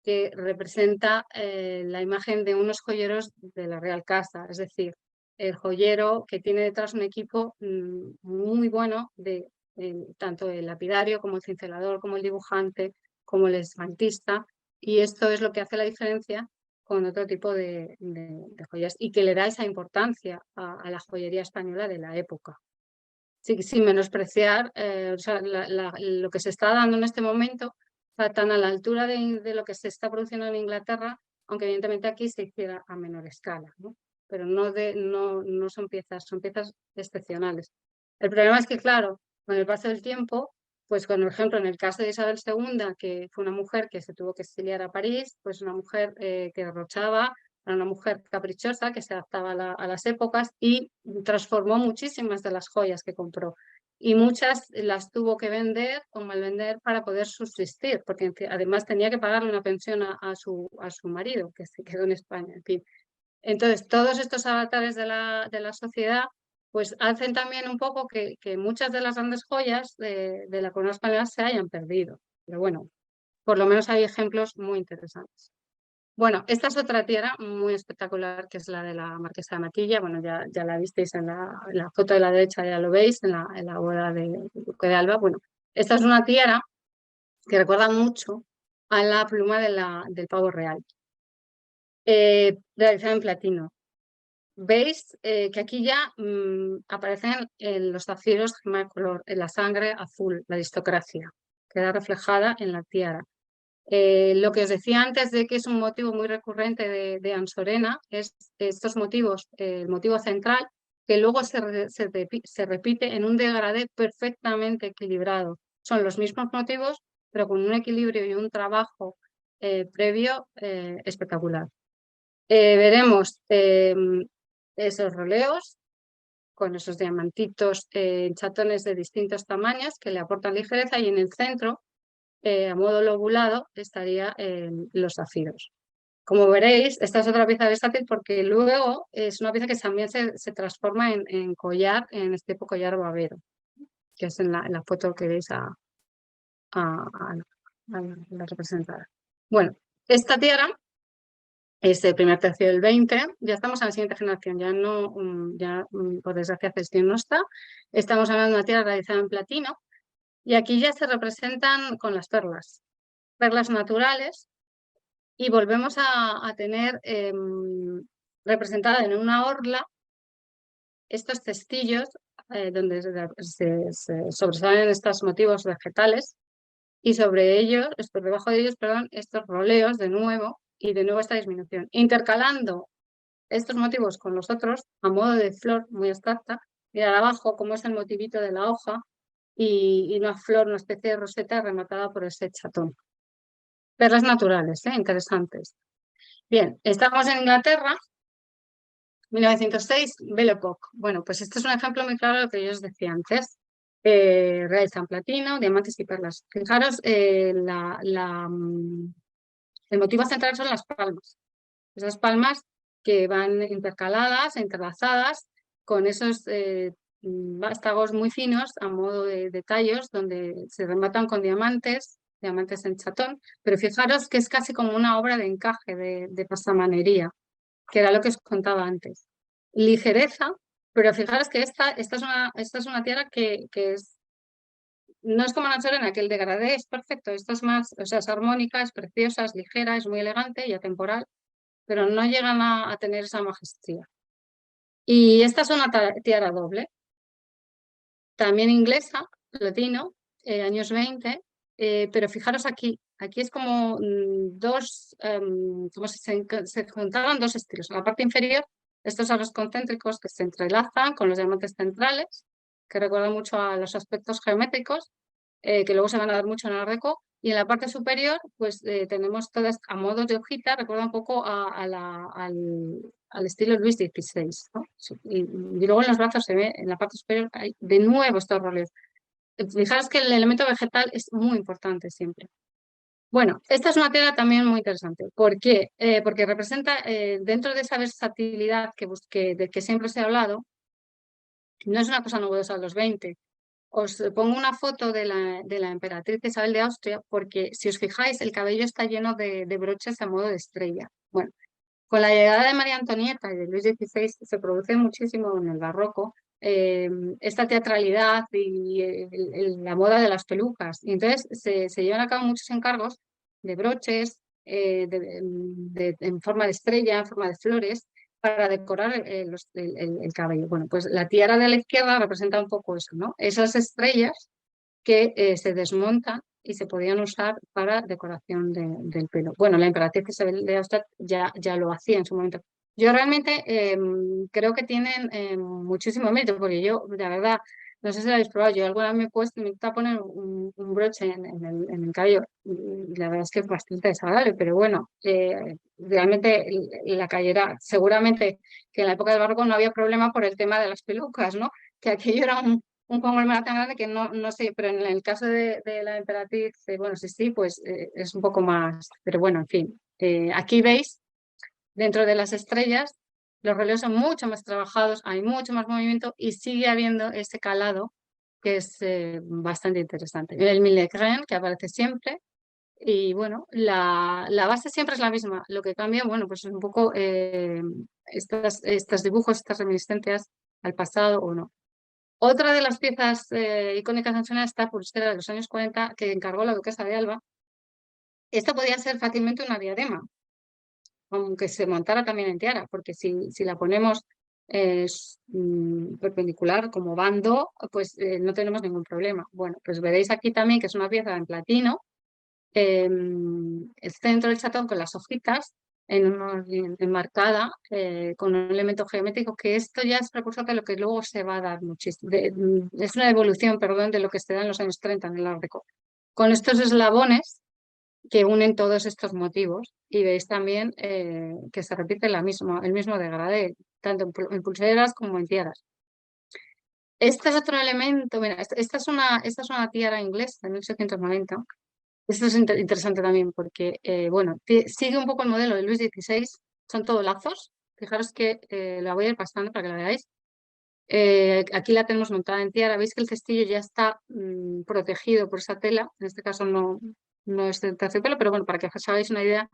que representa la imagen de unos joyeros de la Real Casa, es decir, el joyero que tiene detrás un equipo muy bueno de tanto el lapidario como el cincelador, como el dibujante, como el esmaltista, y esto es lo que hace la diferencia con otro tipo de joyas y que le da esa importancia a la joyería española de la época. Sin menospreciar o sea, lo que se está dando en este momento, tan a la altura de lo que se está produciendo en Inglaterra, aunque evidentemente aquí se hiciera a menor escala, ¿no? Pero no son piezas excepcionales. El problema es que, claro, con el paso del tiempo, pues por ejemplo, en el caso de Isabel II, que fue una mujer que se tuvo que exiliar a París, pues una mujer que derrochaba, era una mujer caprichosa que se adaptaba a las épocas y transformó muchísimas de las joyas que compró. Y muchas las tuvo que vender o malvender para poder subsistir, porque además tenía que pagarle una pensión a su marido, que se quedó en España. En fin. Entonces, todos estos avatares de la sociedad pues hacen también un poco que muchas de las grandes joyas de la corona española se hayan perdido. Pero bueno, por lo menos hay ejemplos muy interesantes. Bueno, esta es otra tiara muy espectacular, que es la de la Marquesa de Matilla. Bueno, ya la visteis en la foto de la derecha, ya lo veis, en la boda de Duque de Alba. Bueno, esta es una tiara que recuerda mucho a la pluma del pavo real, realizada en platino. Veis que aquí ya aparecen los zafiros de color, en la sangre azul, la aristocracia, queda reflejada en la tiara. Lo que os decía antes de que es un motivo muy recurrente de Ansorena es estos motivos, el motivo central, que luego se repite en un degradé perfectamente equilibrado. Son los mismos motivos, pero con un equilibrio y un trabajo previo espectacular. Veremos esos roleos con esos diamantitos en chatones de distintos tamaños que le aportan ligereza, y en el centro, a modo lobulado, estaría los zafiros. Como veréis, esta es otra pieza versátil porque luego es una pieza que también se transforma en collar, en este tipo collar babero, que es en la foto que veis a la representada. Bueno, esta tiara es el primer tercio del 20, ya estamos en la siguiente generación, ya no, por desgracia Celestino no está. Estamos hablando de una tiara realizada en platino, y aquí ya se representan con las perlas naturales, y volvemos a tener representada en una orla estos cestillos donde se sobresalen estos motivos vegetales, y sobre ellos, por debajo de ellos, perdón, estos roleos de nuevo, y de nuevo esta disminución, intercalando estos motivos con los otros a modo de flor muy abstracta. Mirad abajo cómo es el motivito de la hoja y una flor, una especie de roseta rematada por ese chatón. Perlas naturales, interesantes. Bien, estamos en Inglaterra, 1906, Belle Époque. Bueno, pues este es un ejemplo muy claro de lo que yo os decía antes. Realizan platino, diamantes y perlas. Fijaros, el motivo central son las palmas. Esas palmas que van intercaladas, entrelazadas, con esos vástagos muy finos a modo de tallos, donde se rematan con diamantes en chatón. Pero fijaros que es casi como una obra de encaje, de pasamanería, que era lo que os contaba antes. Ligereza, pero fijaros que esta es una tiara que no es como la Ansorena, que el degradé es perfecto. Esta es más, o sea, es armónica, es preciosa, es ligera, es muy elegante y atemporal, pero no llegan a tener esa majestía. Y esta es una tiara doble, también inglesa, platino, años 20, pero fijaros aquí es como dos, como si se juntaran dos estilos. En la parte inferior, estos aros concéntricos que se entrelazan con los diamantes centrales, que recuerdan mucho a los aspectos geométricos, que luego se van a dar mucho en el Art Deco. Y en la parte superior, pues tenemos todas a modo de hojita, recuerda un poco al estilo Luis XVI, ¿no? Y luego en los brazos se ve, en la parte superior, hay de nuevo estos roles. Fijaros que el elemento vegetal es muy importante siempre. Bueno, esta es una tela también muy interesante. ¿Por qué? Porque representa, dentro de esa versatilidad de que siempre se ha hablado, no es una cosa novedosa de los 20. Os pongo una foto de la emperatriz Isabel de Austria, porque si os fijáis, el cabello está lleno de broches a modo de estrella. Bueno, con la llegada de María Antonieta y de Luis XVI se produce muchísimo en el barroco esta teatralidad y la moda de las pelucas. Y entonces se llevan a cabo muchos encargos de broches en forma de estrella, en forma de flores, para decorar el cabello. Bueno, pues la tiara de la izquierda representa un poco eso, ¿no? Esas estrellas que se desmontan y se podían usar para decoración del pelo. Bueno, la emperatriz Isabel de Austria ya lo hacía en su momento. Yo realmente creo que tienen muchísimo mérito, porque yo, la verdad, no sé si lo habéis probado, yo alguna vez me he puesto, me gusta poner un broche en el cabello, y la verdad es que es bastante desagradable, pero bueno, realmente la cayera, seguramente que en la época del barroco no había problema por el tema de las pelucas, ¿no? Que aquello era un conglomerado tan grande que no sé, pero en el caso de la emperatriz, bueno, sí, pues es un poco más, pero bueno, en fin. Aquí veis, dentro de las estrellas, los relevos son mucho más trabajados, hay mucho más movimiento y sigue habiendo ese calado que es bastante interesante. El Millegren, que aparece siempre, y bueno, la base siempre es la misma. Lo que cambia, bueno, pues es un poco estos dibujos, estas reminiscencias al pasado o no. Otra de las piezas icónicas de Ansorena está pulsera de los años 40 que encargó la duquesa de Alba. Esta podía ser fácilmente una diadema, aunque se montara también en tiara, porque si la ponemos perpendicular como bando, pues no tenemos ningún problema. Bueno, pues veréis aquí también que es una pieza en platino, el centro del chatón con las hojitas enmarcada con un elemento geométrico, que esto ya es precursor de lo que luego se va a dar muchísimo. Es una evolución, perdón, de lo que se da en los años 30 en el Art Deco. Con estos eslabones que unen todos estos motivos, y veis también que se repite el mismo degradé, tanto en pulseras como en tiaras. Este es otro elemento, mira, esta es una tiara inglesa de 1790. Esto es interesante también porque, bueno, sigue un poco el modelo de Luis XVI, son todos lazos. Fijaros que la voy a ir pasando para que la veáis. Aquí la tenemos montada en tiara. Veis que el cestillo ya está protegido por esa tela. En este caso no es de terciopelo, pero bueno, para que os hagáis una idea.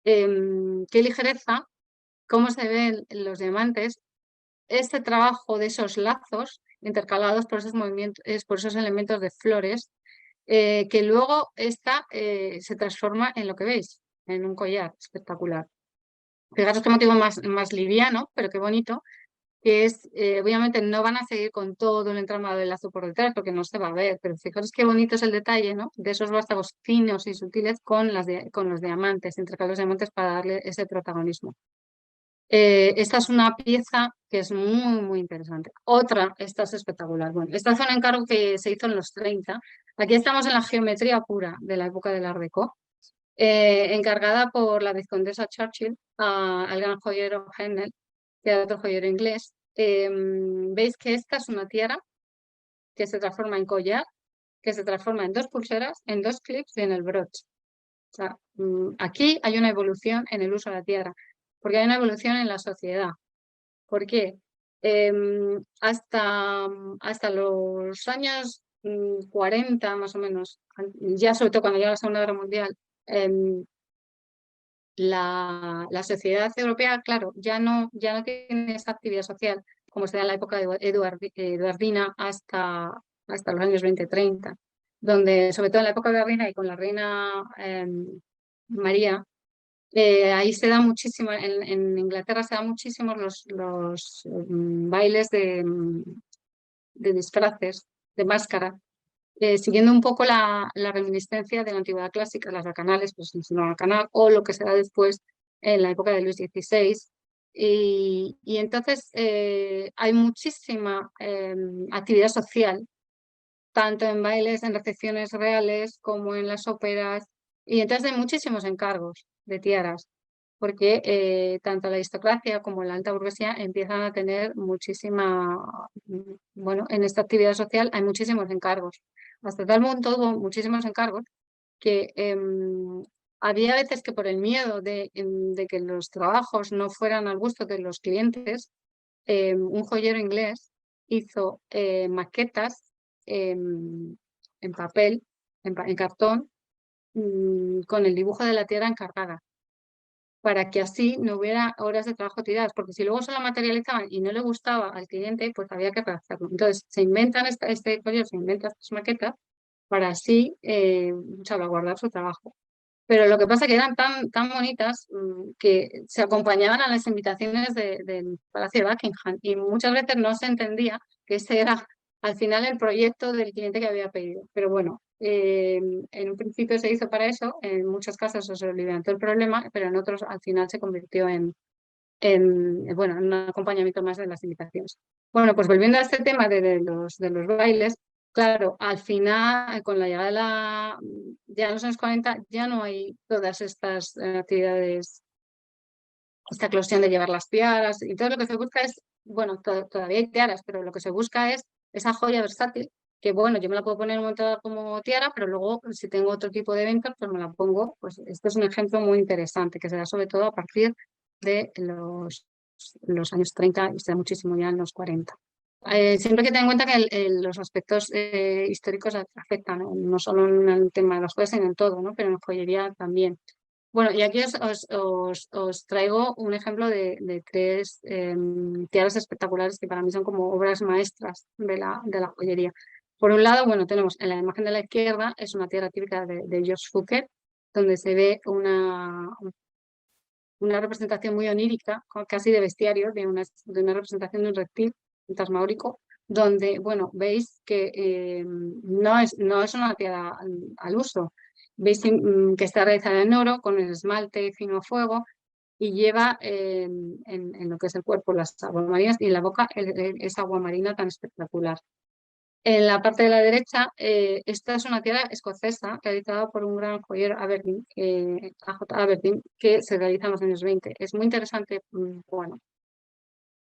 Qué ligereza, cómo se ven los diamantes. Este trabajo de esos lazos intercalados por esos movimientos, por esos elementos de flores, que luego se transforma en lo que veis, en un collar espectacular. Fijaros qué motivo más liviano, pero qué bonito, que es, obviamente no van a seguir con todo el entramado del lazo por detrás, porque no se va a ver, pero fijaros qué bonito es el detalle, ¿no? De esos vástagos finos y sutiles con los diamantes, entre los diamantes, para darle ese protagonismo. Esta es una pieza que es muy, muy interesante. Otra, esta es espectacular. Bueno, esta fue un encargo que se hizo en los 30. Aquí estamos en la geometría pura de la época del Art Deco, encargada por la vizcondesa Churchill al gran joyero Hendel, que era otro joyero inglés. Veis que esta es una tiara que se transforma en collar, que se transforma en 2 pulseras, en 2 clips y en el broche. O sea, aquí hay una evolución en el uso de la tiara, porque hay una evolución en la sociedad. ¿Por qué? Hasta los años 40 más o menos, ya sobre todo cuando llega la Segunda Guerra Mundial, la sociedad europea, claro, ya no tiene esa actividad social como se da en la época de eduardina hasta los años 20-30, donde sobre todo en la época eduardina y con la reina María, ahí se da muchísimo, en Inglaterra se dan muchísimos los bailes de disfraces, de máscara, siguiendo un poco la reminiscencia de la antigüedad clásica, las bacanales, pues el bacanal, o lo que se da después en la época de Luis XVI. Y entonces hay muchísima actividad social, tanto en bailes, en recepciones reales, como en las óperas, y entonces hay muchísimos encargos de tiaras, porque tanto la aristocracia como la alta burguesía empiezan a tener bueno, en esta actividad social hay muchísimos encargos. Hasta tal punto hubo muchísimos encargos que había veces que por el miedo de que los trabajos no fueran al gusto de los clientes, un joyero inglés hizo maquetas en papel, en cartón, con el dibujo de la tiara encargada, para que así no hubiera horas de trabajo tiradas, porque si luego se la materializaban y no le gustaba al cliente, pues había que hacerlo. Entonces se inventan este joyero, se inventa estas maquetas para así salvaguardar su trabajo. Pero lo que pasa es que eran tan bonitas que se acompañaban a las invitaciones del Palacio de Buckingham, y muchas veces no se entendía que ese era al final el proyecto del cliente que había pedido. Pero bueno, en un principio se hizo para eso, en muchos casos se levantó el problema, pero en otros al final se convirtió en un acompañamiento más de las invitaciones. Bueno, pues volviendo a este tema de los bailes, claro, al final, con la llegada ya en los años 40, ya no hay todas estas actividades, esta eclosión de llevar las tiaras, y todo lo que se busca es, bueno, todavía hay tiaras, pero lo que se busca es esa joya versátil, que bueno, yo me la puedo poner montada como tiara, pero luego si tengo otro tipo de eventos, pues me la pongo. Pues este es un ejemplo muy interesante, que se da sobre todo a partir de los años 30 y se da muchísimo ya en los 40. Siempre que tener en cuenta que los aspectos históricos afectan, no solo en el tema de los jueces, sino en todo, ¿no? Pero en joyería también. Bueno, y aquí os traigo un ejemplo de 3 tiaras espectaculares que para mí son como obras maestras de la joyería. Por un lado, bueno, tenemos en la imagen de la izquierda, es una tiara típica de George Fouquet, donde se ve una representación muy onírica, casi de bestiario, de una representación de un reptil fantasmagórico, donde, bueno, veis que no es una tiara al uso. Veis que está realizada en oro con el esmalte fino a fuego y lleva en lo que es el cuerpo las aguamarinas y en la boca esa agua marina tan espectacular. En la parte de la derecha, esta es una tiara escocesa realizada por un gran joyero Aberdeen, AJ Aberdeen, que se realiza en los años 20. Es muy interesante, bueno,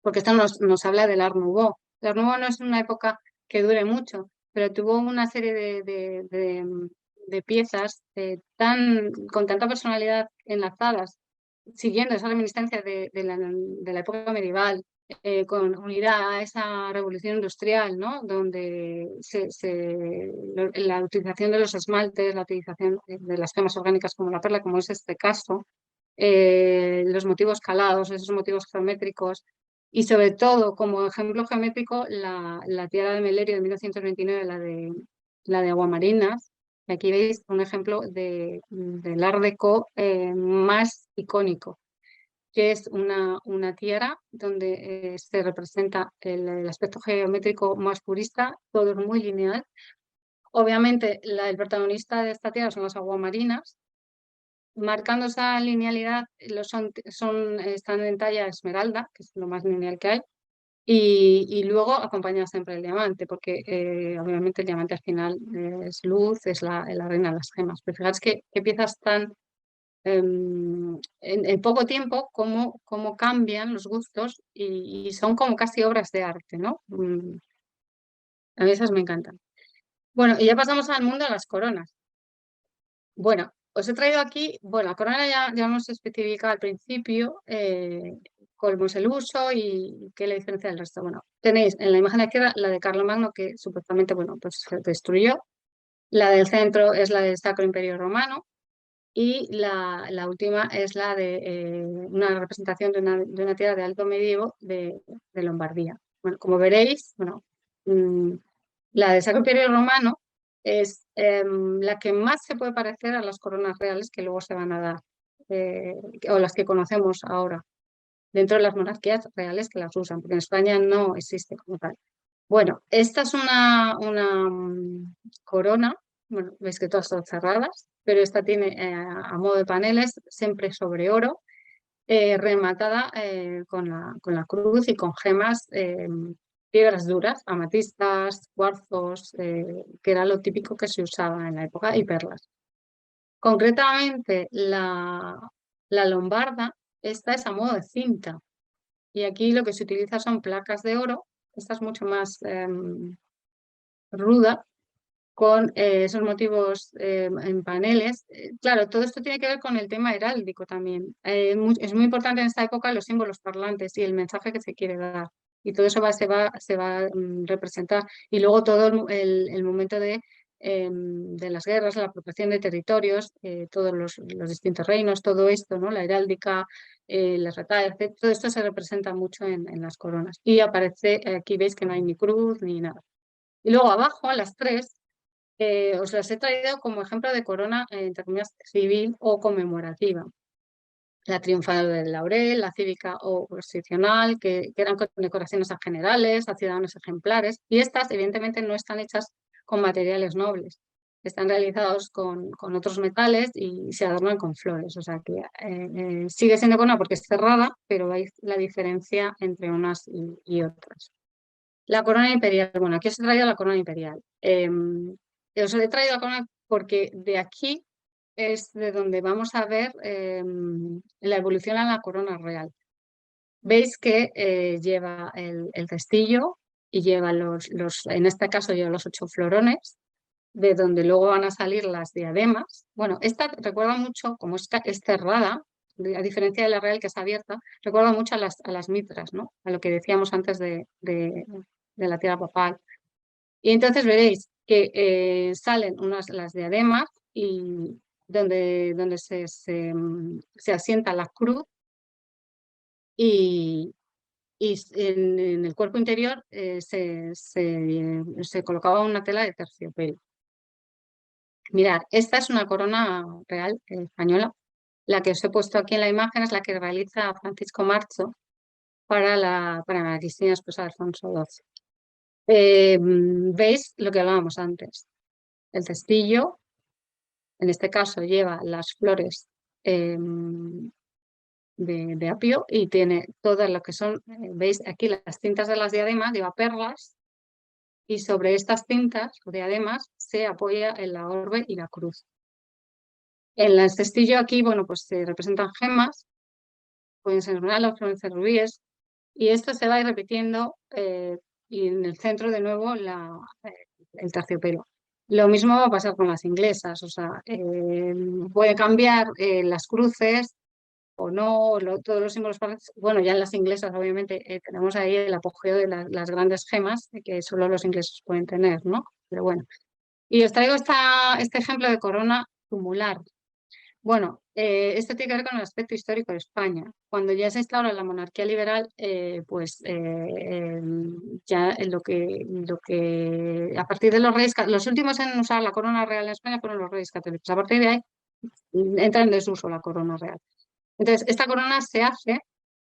porque esto nos habla del Art Nouveau. El Art Nouveau no es una época que dure mucho, pero tuvo una serie de piezas con tanta personalidad enlazadas, siguiendo esa reminiscencia de la época medieval, unida a esa revolución industrial, ¿no? Donde la utilización de los esmaltes, la utilización de las gemas orgánicas como la perla, como es este caso, los motivos calados, esos motivos geométricos, y sobre todo, como ejemplo geométrico, la tiara de Melerio de 1929, la de Aguamarinas. Y aquí veis un ejemplo del Art Deco más icónico, que es una tiara donde se representa el aspecto geométrico más purista, todo es muy lineal. Obviamente, el protagonista de esta tiara son las aguamarinas. Marcando esa linealidad, están en talla esmeralda, que es lo más lineal que hay, y luego acompaña siempre el diamante, porque obviamente el diamante al final es luz, es la reina de las gemas. Pero fijaos qué piezas tan en poco tiempo, cómo cambian los gustos y son como casi obras de arte, ¿no? A mí esas me encantan. Bueno, y ya pasamos al mundo de las coronas. Bueno, os he traído aquí, bueno, la corona ya hemos especificado al principio cómo es el uso y qué le diferencia del resto. Bueno, tenéis en la imagen de izquierda la de Carlomagno, que supuestamente, bueno, pues se destruyó. La del centro es la del Sacro Imperio Romano y la última es la de una representación de una tierra de alto medievo de Lombardía. Bueno, como veréis, bueno, la del Sacro Imperio Romano es la que más se puede parecer a las coronas reales que luego se van a dar, o las que conocemos ahora, dentro de las monarquías reales que las usan, porque en España no existe como tal. Bueno, esta es una corona, bueno, veis que todas son cerradas, pero esta tiene a modo de paneles, siempre sobre oro, rematada con la cruz y con gemas, piedras duras, amatistas, cuarzos, que era lo típico que se usaba en la época, y perlas. Concretamente, la lombarda, esta es a modo de cinta, y aquí lo que se utiliza son placas de oro, esta es mucho más ruda, con esos motivos en paneles. Claro, todo esto tiene que ver con el tema heráldico también. Es muy importante en esta época los símbolos parlantes y el mensaje que se quiere dar. Y todo eso se va a representar. Y luego todo el momento de las guerras, la apropiación de territorios, todos los distintos reinos, todo esto, ¿no? La heráldica, las batallas, todo esto se representa mucho en las coronas. Y aparece, aquí veis que no hay ni cruz ni nada. Y luego abajo, a las tres, os las he traído como ejemplo de corona, entre comillas, civil o conmemorativa. La triunfal del laurel, la cívica o posicional, que eran condecoraciones a generales, a ciudadanos ejemplares, y estas evidentemente no están hechas con materiales nobles, están realizados con otros metales y se adornan con flores, o sea que sigue siendo corona porque es cerrada, pero veis la diferencia entre unas y otras. La corona imperial, bueno, aquí os he traído la corona imperial. Os he traído la corona porque de aquí es de donde vamos a ver la evolución a la corona real. Veis que lleva el cestillo y lleva en este caso lleva los 8 florones, de donde luego van a salir las diademas. Bueno, esta recuerda mucho, como es cerrada, a diferencia de la real que es abierta, recuerda mucho a las mitras, ¿no? A lo que decíamos antes de la tierra papal. Y entonces veréis que salen las diademas y donde se asienta la cruz y en el cuerpo interior se colocaba una tela de terciopelo. Mirad, esta es una corona real española. La que os he puesto aquí en la imagen es la que realiza Francisco Marcho para la Cristina, esposa de Alfonso XII. Veis lo que hablábamos antes, el cestillo, en este caso lleva las flores de apio y tiene todo lo que son, veis aquí las cintas de las diademas, lleva perlas y sobre estas cintas o diademas se apoya en la orbe y la cruz. En el cestillo aquí, bueno, pues se representan gemas, pueden ser esmeraldas, pueden ser rubíes, y esto se va a ir repitiendo y en el centro de nuevo el terciopelo. Lo mismo va a pasar con las inglesas, o sea, puede cambiar las cruces o no, todos los símbolos, bueno, ya en las inglesas obviamente tenemos ahí el apogeo de las grandes gemas que solo los ingleses pueden tener, ¿no? Pero bueno. Y os traigo este ejemplo de corona tumular. Bueno, esto tiene que ver con el aspecto histórico de España. Cuando ya se instaura la monarquía liberal, ya a partir de los reyes, los últimos en usar la corona real en España fueron los reyes católicos. A partir de ahí entra en desuso la corona real. Entonces, esta corona se hace,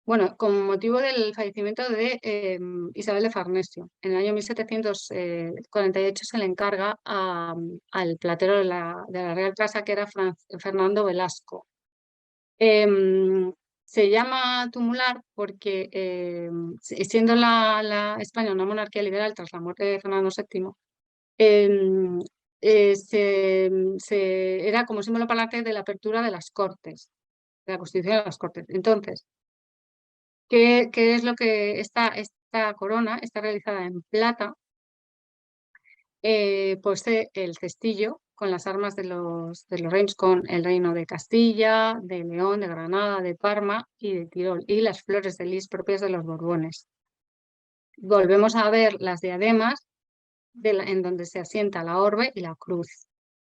bueno, con motivo del fallecimiento de Isabel de Farnesio. En el año 1748 se le encarga al platero de la Real Casa, que era Fernando Velasco. Se llama tumular porque, siendo la España una monarquía liberal tras la muerte de Fernando VII, era como símbolo parlante de la apertura de las Cortes, de la Constitución de las Cortes. Entonces, ¿qué es lo que esta corona está realizada en plata? Posee el cestillo con las armas de los reinos, con el reino de Castilla, de León, de Granada, de Parma y de Tirol, y las flores de lis propias de los Borbones. Volvemos a ver las diademas en donde se asienta la orbe y la cruz.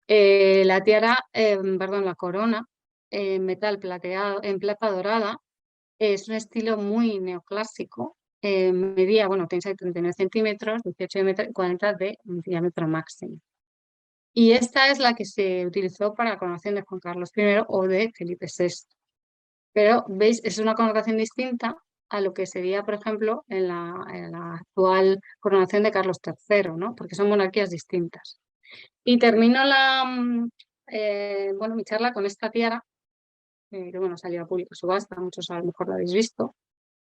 La tiara, perdón, la corona en metal plateado, en plata dorada, es un estilo muy neoclásico. Medía, bueno, tiene 39 centímetros, 18 de 40 de diámetro máximo. Y esta es la que se utilizó para la coronación de Juan Carlos I o de Felipe VI. Pero, ¿veis? Es una connotación distinta a lo que sería, por ejemplo, en la actual coronación de Carlos III, ¿no? Porque son monarquías distintas. Y termino mi charla con esta tiara, que bueno, salió a público subasta, muchos a lo mejor lo habéis visto.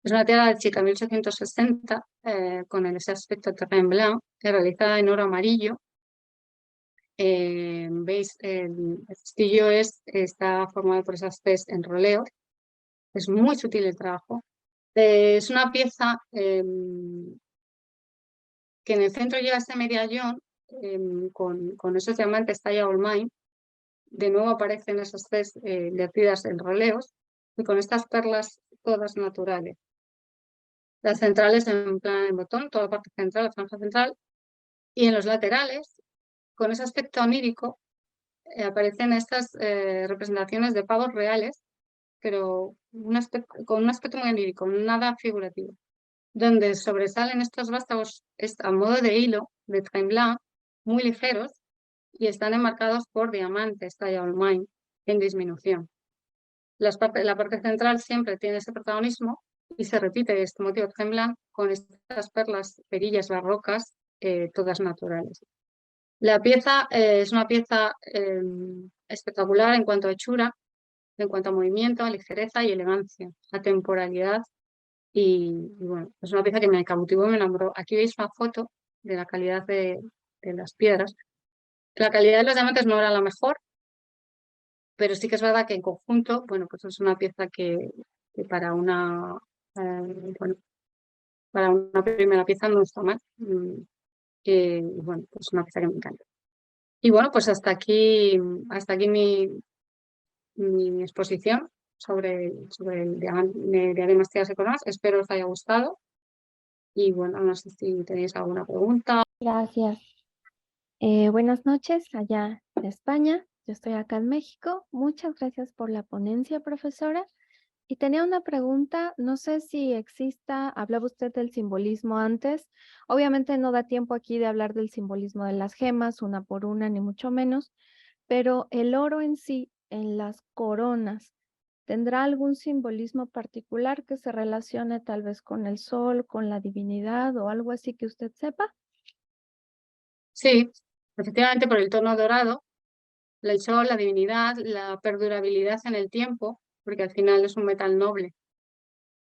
Es una tiara de Chica 1860 con ese aspecto terrain blanc, realizada en oro amarillo. ¿Veis? El cestillo está formado por esas tres en roleo. Es muy sutil el trabajo. Es una pieza que en el centro lleva este medallón con esos diamantes talla all mine. De nuevo aparecen esas tres vertidas en roleos y con estas perlas todas naturales. Las centrales en plan en botón, toda la parte central, la franja central, y en los laterales, con ese aspecto onírico, aparecen estas representaciones de pavos reales, pero con un aspecto muy onírico, nada figurativo, donde sobresalen estos vástagos a modo de hilo, de train blanc, muy ligeros, y están enmarcados por diamantes talla all mine en disminución. La parte central siempre tiene ese protagonismo y se repite este motivo train blanc con estas perlas, perillas barrocas, todas naturales. La pieza es una pieza espectacular en cuanto a hechura, en cuanto a movimiento, a ligereza y elegancia, a temporalidad. Y bueno, es una pieza que me cautivó y me enamoró. Aquí veis una foto de la calidad de las piedras. La calidad de los diamantes no era la mejor, pero sí que es verdad que en conjunto, bueno, pues es una pieza que para para una primera pieza no está mal. Bueno, pues una pieza que me encanta. Y bueno, pues hasta aquí mi exposición sobre el diademas, tiaras y coronas. Espero os haya gustado. Y bueno, no sé si tenéis alguna pregunta. Gracias. Buenas noches allá en España. Yo estoy acá en México. Muchas gracias por la ponencia, profesora. Y tenía una pregunta, no sé si hablaba usted del simbolismo antes. Obviamente no da tiempo aquí de hablar del simbolismo de las gemas, una por una, ni mucho menos, pero el oro en sí, en las coronas, ¿tendrá algún simbolismo particular que se relacione tal vez con el sol, con la divinidad o algo así que usted sepa? Sí, efectivamente por el tono dorado el sol, la divinidad, la perdurabilidad en el tiempo, porque al final es un metal noble,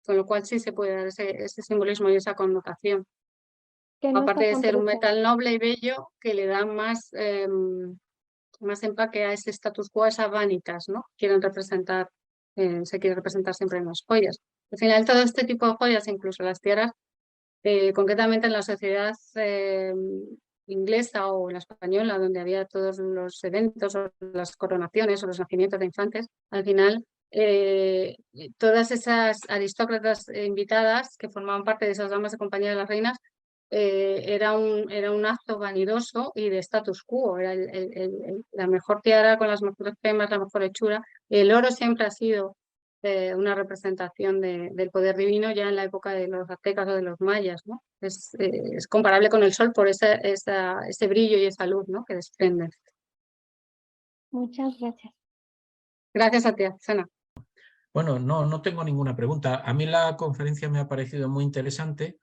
con lo cual sí se puede dar ese simbolismo y esa connotación. Que no Aparte está de ser un presente. metal noble y bello, que le da más, más empaque a ese status quo, a esa vanitas, ¿no? Quieren representar, se quiere representar siempre en las joyas. Al final, todo este tipo de joyas, incluso las tiaras, concretamente en la sociedad inglesa o en la española, donde había todos los eventos o las coronaciones o los nacimientos de infantes, al final todas esas aristócratas invitadas que formaban parte de esas damas de compañía de las reinas, era un acto vanidoso y de status quo, era la mejor tiara con las mejores gemas, la mejor hechura. El oro siempre ha sido una representación del poder divino ya en la época de los aztecas o de los mayas, ¿no? Es comparable con el sol por ese brillo y esa luz, ¿no? que desprende. Muchas gracias. Gracias a ti, Azucena. Bueno, no tengo ninguna pregunta. A mí la conferencia me ha parecido muy interesante.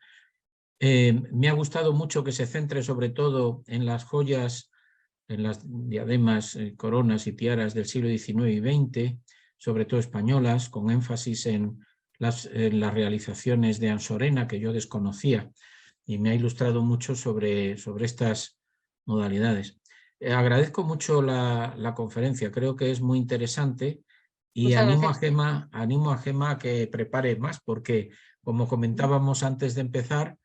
Me ha gustado mucho que se centre sobre todo en las joyas, en las diademas, coronas y tiaras del siglo XIX y XX, sobre todo españolas, con énfasis en las realizaciones de Ansorena, que yo desconocía, y me ha ilustrado mucho sobre estas modalidades. Agradezco mucho la conferencia, creo que es muy interesante y Muchas animo a Gemma a que prepare más, porque como comentábamos antes de empezar,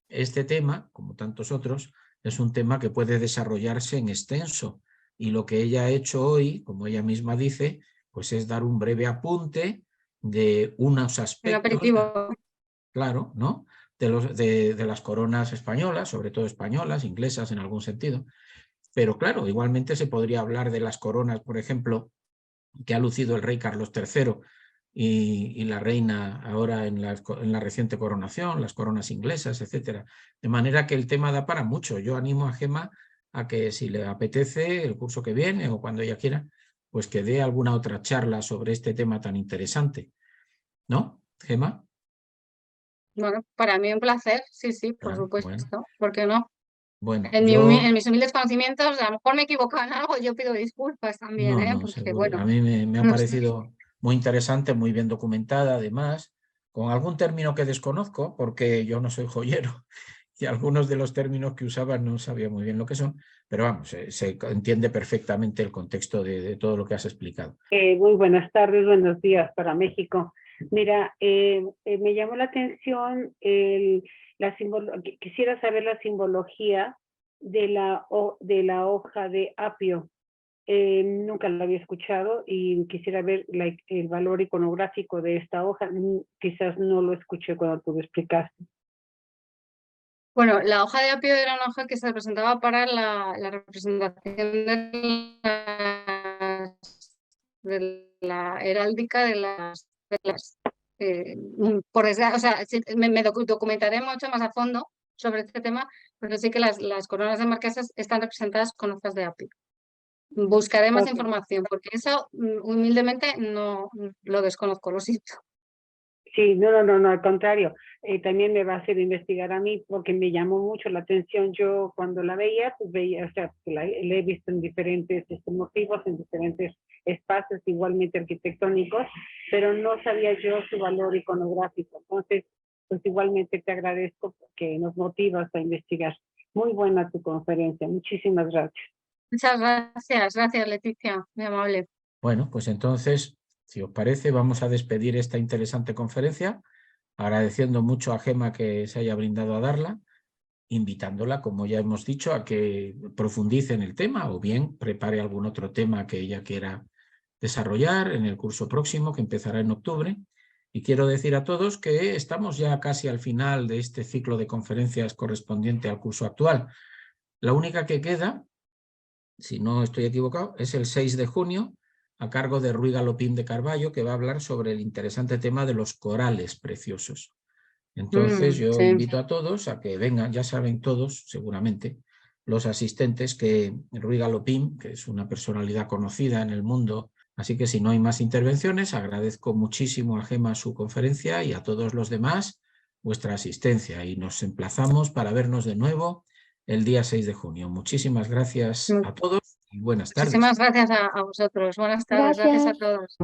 este tema, como tantos otros, es un tema que puede desarrollarse en extenso, y lo que ella ha hecho hoy, como ella misma dice, pues es dar un breve apunte de unos Un aspectos, aperitivo. claro, ¿no? de las coronas españolas, sobre todo españolas, inglesas en algún sentido, pero claro, igualmente se podría hablar de las coronas, por ejemplo, que ha lucido el rey Carlos III y la reina ahora en la reciente coronación, las coronas inglesas, etcétera. De manera que el tema da para mucho. Yo animo a Gemma a que, si le apetece, el curso que viene o cuando ella quiera, pues que dé alguna otra charla sobre este tema tan interesante. ¿No, Gemma? Bueno, para mí un placer, sí, por Claro, supuesto, bueno. ¿por qué no? Bueno, En yo... mis humildes conocimientos, a lo mejor me he equivocado en algo, yo pido disculpas también, No, porque seguro. bueno, A mí me ha no sé. parecido muy interesante, muy bien documentada, además, con algún término que desconozco, porque yo no soy joyero y algunos de los términos que usaban no sabía muy bien lo que son, pero vamos, se entiende perfectamente el contexto de todo lo que has explicado. Muy buenas tardes, buenos días para México. Mira, me llamó la atención quisiera saber la simbología de la hoja de apio. Nunca la había escuchado y quisiera ver el valor iconográfico de esta hoja. Quizás no lo escuché cuando tú lo explicaste. Bueno, la hoja de apio era una hoja que se representaba para la representación de la heráldica de las por desgracia, o sea, me documentaré mucho más a fondo sobre este tema, pero sí que las coronas de marquesas están representadas con hojas de apio. Buscaré más información, porque eso humildemente no lo desconozco, lo siento. Sí, no, al contrario. También me va a hacer investigar a mí porque me llamó mucho la atención. Yo cuando la veía, pues veía, o sea, la he visto en diferentes motivos, en diferentes espacios igualmente arquitectónicos, pero no sabía yo su valor iconográfico. Entonces, pues igualmente te agradezco porque nos motivas a investigar. Muy buena tu conferencia. Muchísimas gracias. Muchas gracias Leticia, muy amable. Bueno, pues entonces, si os parece, vamos a despedir esta interesante conferencia, agradeciendo mucho a Gemma que se haya brindado a darla, invitándola, como ya hemos dicho, a que profundice en el tema o bien prepare algún otro tema que ella quiera desarrollar en el curso próximo, que empezará en octubre. Y quiero decir a todos que estamos ya casi al final de este ciclo de conferencias correspondiente al curso actual. La única que queda, si no estoy equivocado, es el 6 de junio, a cargo de Ruy Galopín de Carballo, que va a hablar sobre el interesante tema de los corales preciosos. Entonces yo invito a todos a que vengan, ya saben todos, seguramente, los asistentes, que Ruy Galopín, que es una personalidad conocida en el mundo, así que si no hay más intervenciones, agradezco muchísimo a Gemma su conferencia y a todos los demás vuestra asistencia, y nos emplazamos para vernos de nuevo el día 6 de junio. Muchísimas gracias a todos y buenas tardes. Muchísimas gracias a vosotros. Buenas tardes. Gracias a todos.